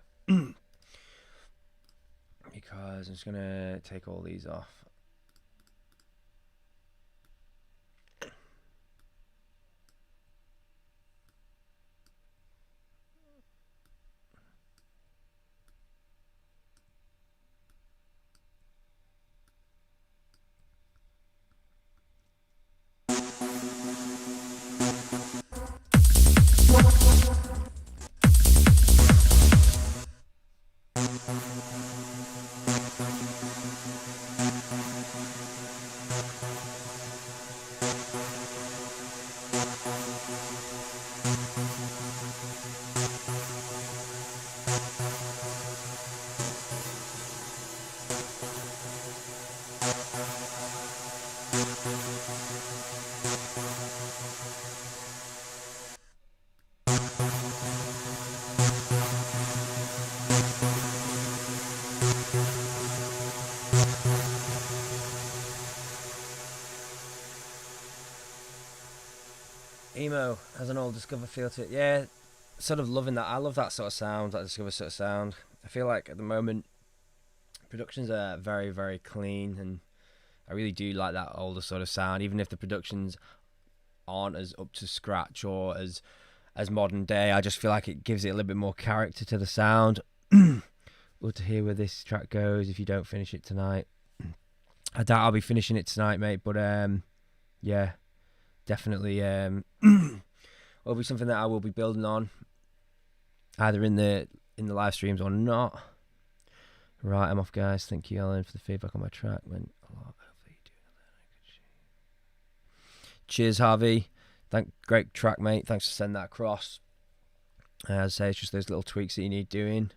because I'm just gonna take all these off. Emo has an old Discover feel to it. Yeah, sort of loving that. I love that sort of sound, that Discover sort of sound. I feel like at the moment productions are very, very clean, and I really do like that older sort of sound, even if the productions aren't as up to scratch or as modern day. I just feel like it gives it a little bit more character to the sound. Love to hear where this track goes if you don't finish it tonight. I doubt I'll be finishing it tonight, mate, but yeah, definitely will be something that I will be building on, either in the live streams or not. Right, I'm off, guys. Thank you, Allan, for the feedback on my track. Went a lot. Hopefully you do. Cheers, Harvey. Great track, mate. Thanks for sending that across. As I say, it's just those little tweaks that you need doing.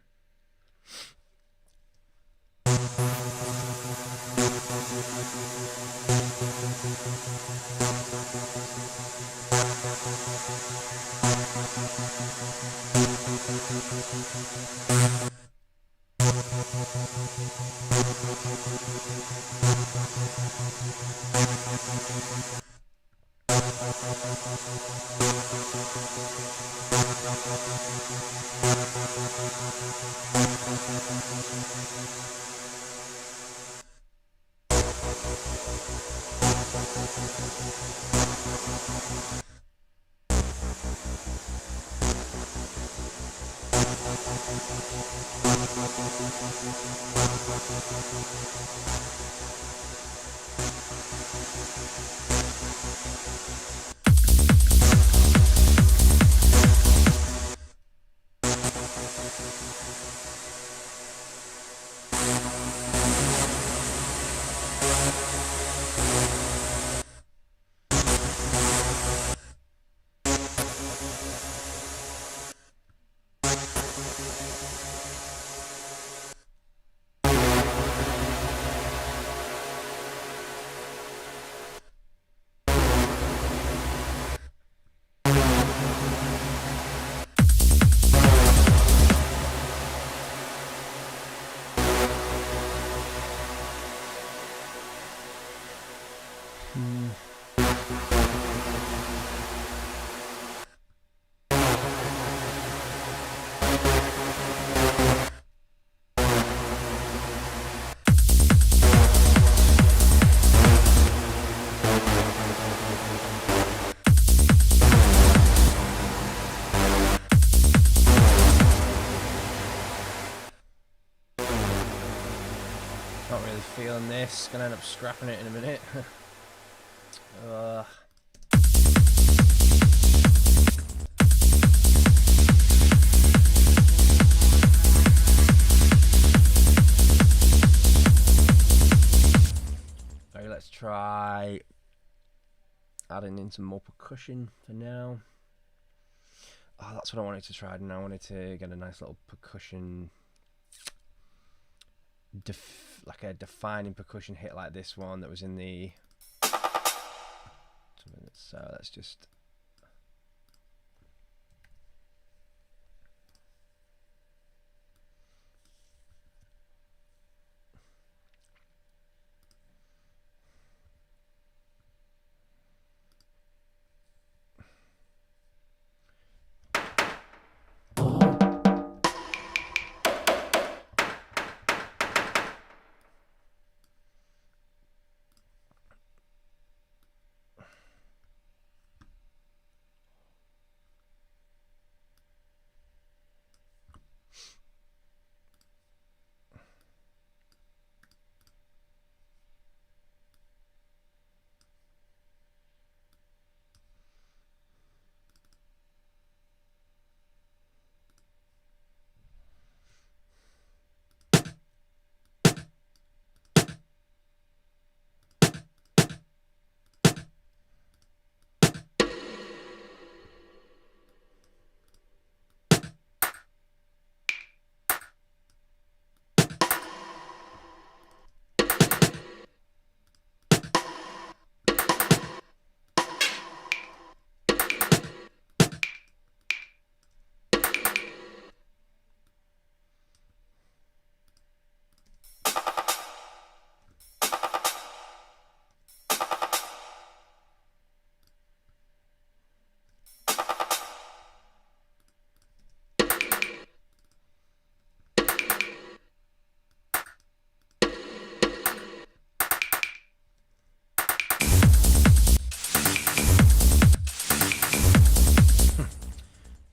Not really feeling this. Gonna end up scrapping it in a minute. Okay, let's try adding in some more percussion for now. Oh, that's what I wanted to try. And I wanted to get a nice little percussion, like a defining percussion hit like this one that was in the. So let's just.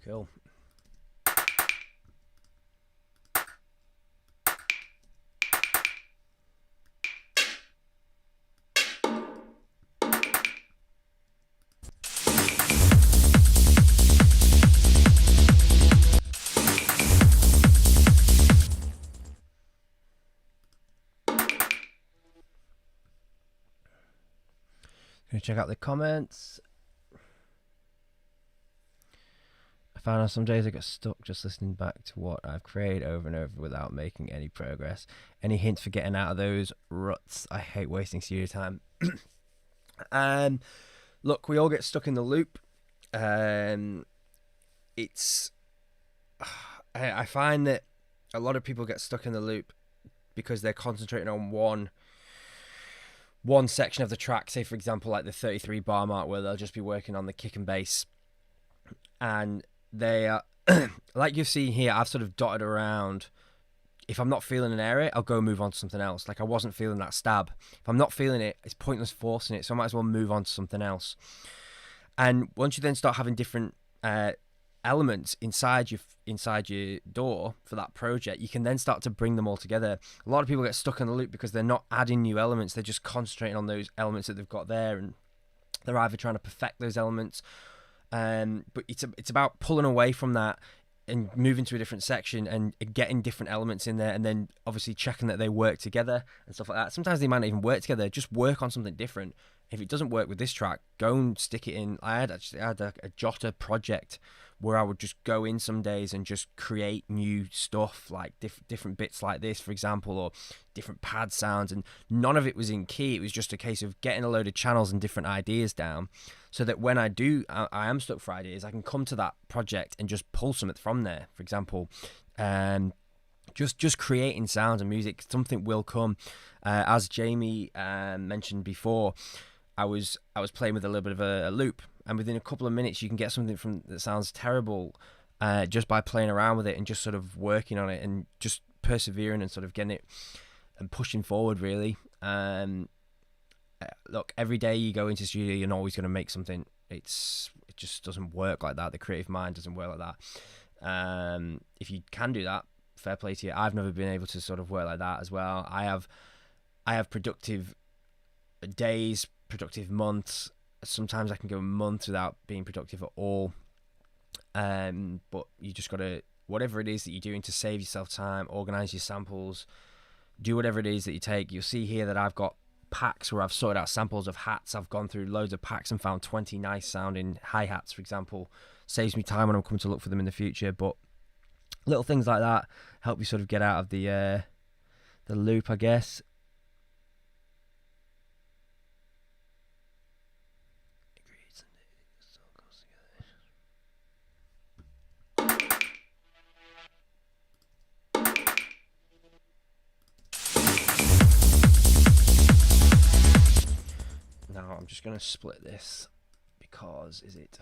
Cool. Gonna check out the comments. I found on some days I get stuck just listening back to what I've created over and over without making any progress. Any hints for getting out of those ruts? I hate wasting studio time. Look, we all get stuck in the loop. It's I find that a lot of people get stuck in the loop because they're concentrating on one section of the track. Say, for example, like the 33 bar mark, where they'll just be working on the kick and bass, and they are like you've seen here, I've sort of dotted around. If I'm not feeling an area, I'll go move on to something else. Like I wasn't feeling that stab. If I'm not feeling it, it's pointless forcing it, so I might as well move on to something else. And once you then start having different elements inside your door for that project, you can then start to bring them all together. A lot of people get stuck in the loop because they're not adding new elements. They're just concentrating on those elements that they've got there, and they're either trying to perfect those elements. But it's about pulling away from that and moving to a different section and getting different elements in there, and then obviously checking that they work together and stuff like that. Sometimes they might not even work together. Just work on something different. If it doesn't work with this track, go and stick it in. I had a Jotter project where I would just go in some days and just create new stuff, like different bits like this, for example, or different pad sounds, and none of it was in key. It was just a case of getting a load of channels and different ideas down, so that when I am stuck for ideas, I can come to that project and just pull something from there. For example, just creating sounds and music, something will come. As Jamie mentioned before, I was playing with a little bit of a loop, and within a couple of minutes you can get something from that sounds terrible just by playing around with it and just sort of working on it and just persevering and sort of getting it and pushing forward, really. Look, every day you go into the studio, you're not always going to make something. It just doesn't work like that. The creative mind doesn't work like that. If you can do that, fair play to you. I've never been able to sort of work like that as well. I have I have productive days, productive months. Sometimes I can go months without being productive at all. But you just got to, whatever it is that you're doing to save yourself time, organize your samples, do whatever it is that you take. You'll see here that I've got packs where I've sorted out samples of hats. I've gone through loads of packs and found 20 nice sounding hi-hats, for example. Saves me time when I'm coming to look for them in the future. But little things like that help you sort of get out of the loop, I guess. Now I'm just going to split this because is it...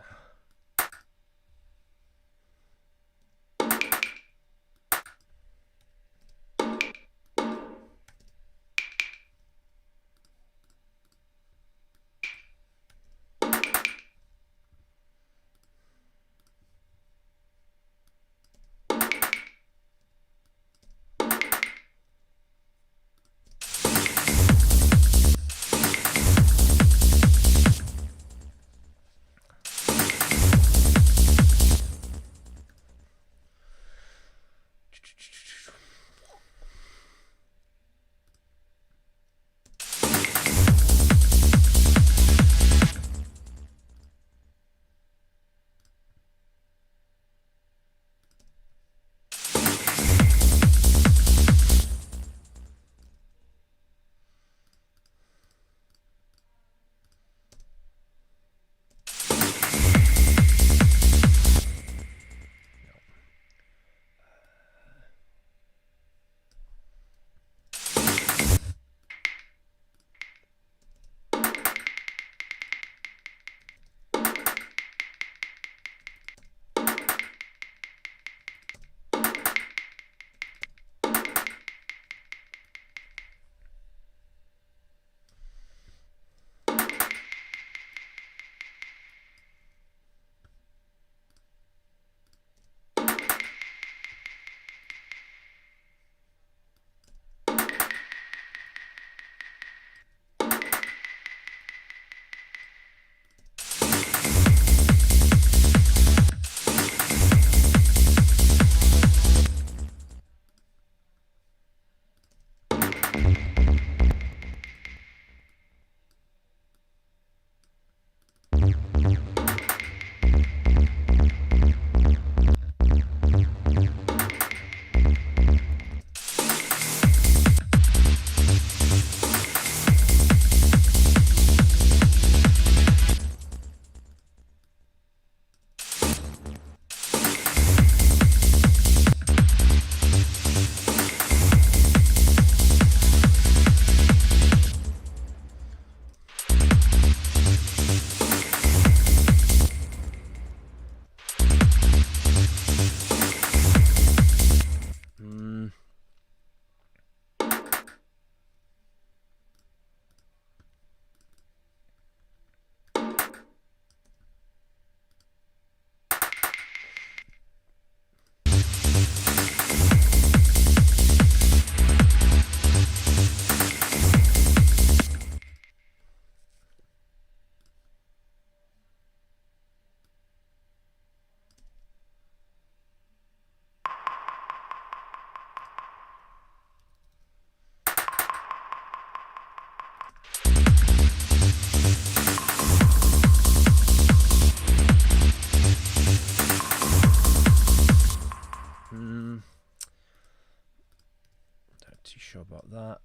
Not too sure about that.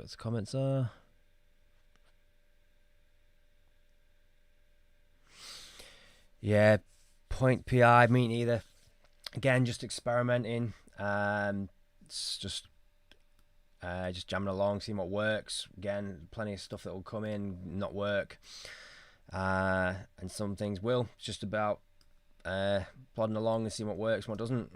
what the comments are. Yeah, point PI, me neither. Again, just experimenting. It's just jamming along, seeing what works. Again, plenty of stuff that will come in, not work. And some things will. It's just about plodding along and seeing what works and what doesn't.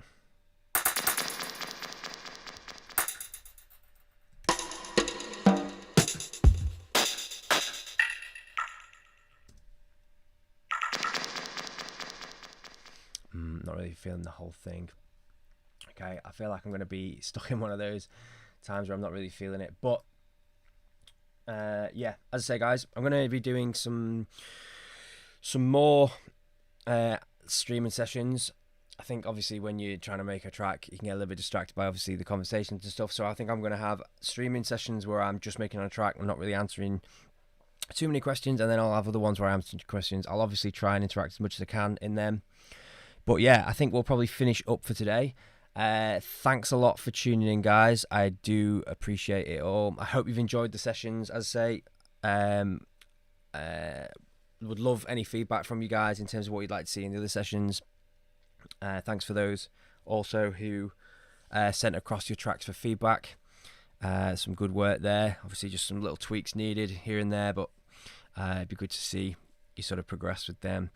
Not really feeling the whole thing. Okay, I feel like I'm going to be stuck in one of those times where I'm not really feeling it. But yeah, as I say, guys, I'm going to be doing some more streaming sessions. I think obviously when you're trying to make a track, you can get a little bit distracted by obviously the conversations and stuff. So I think I'm going to have streaming sessions where I'm just making a track. I'm not really answering too many questions, and then I'll have other ones where I answer questions. I'll obviously try and interact as much as I can in them. But yeah, I think we'll probably finish up for today. Thanks a lot for tuning in, guys. I do appreciate it all. I hope you've enjoyed the sessions. As I say, would love any feedback from you guys in terms of what you'd like to see in the other sessions. Thanks for those also who sent across your tracks for feedback. Some good work there. Obviously just some little tweaks needed here and there, but it'd be good to see you sort of progress with them.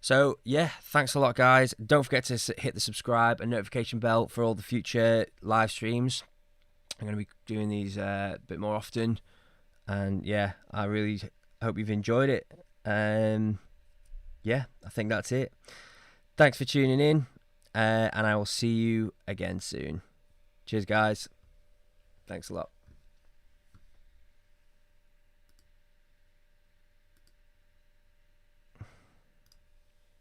So yeah, thanks a lot, guys. Don't forget to hit the subscribe and notification bell for all the future live streams. I'm going to be doing these a bit more often, and yeah, I really hope you've enjoyed it. Yeah, I think that's it. Thanks for tuning in, and I will see you again soon. Cheers, guys. Thanks a lot.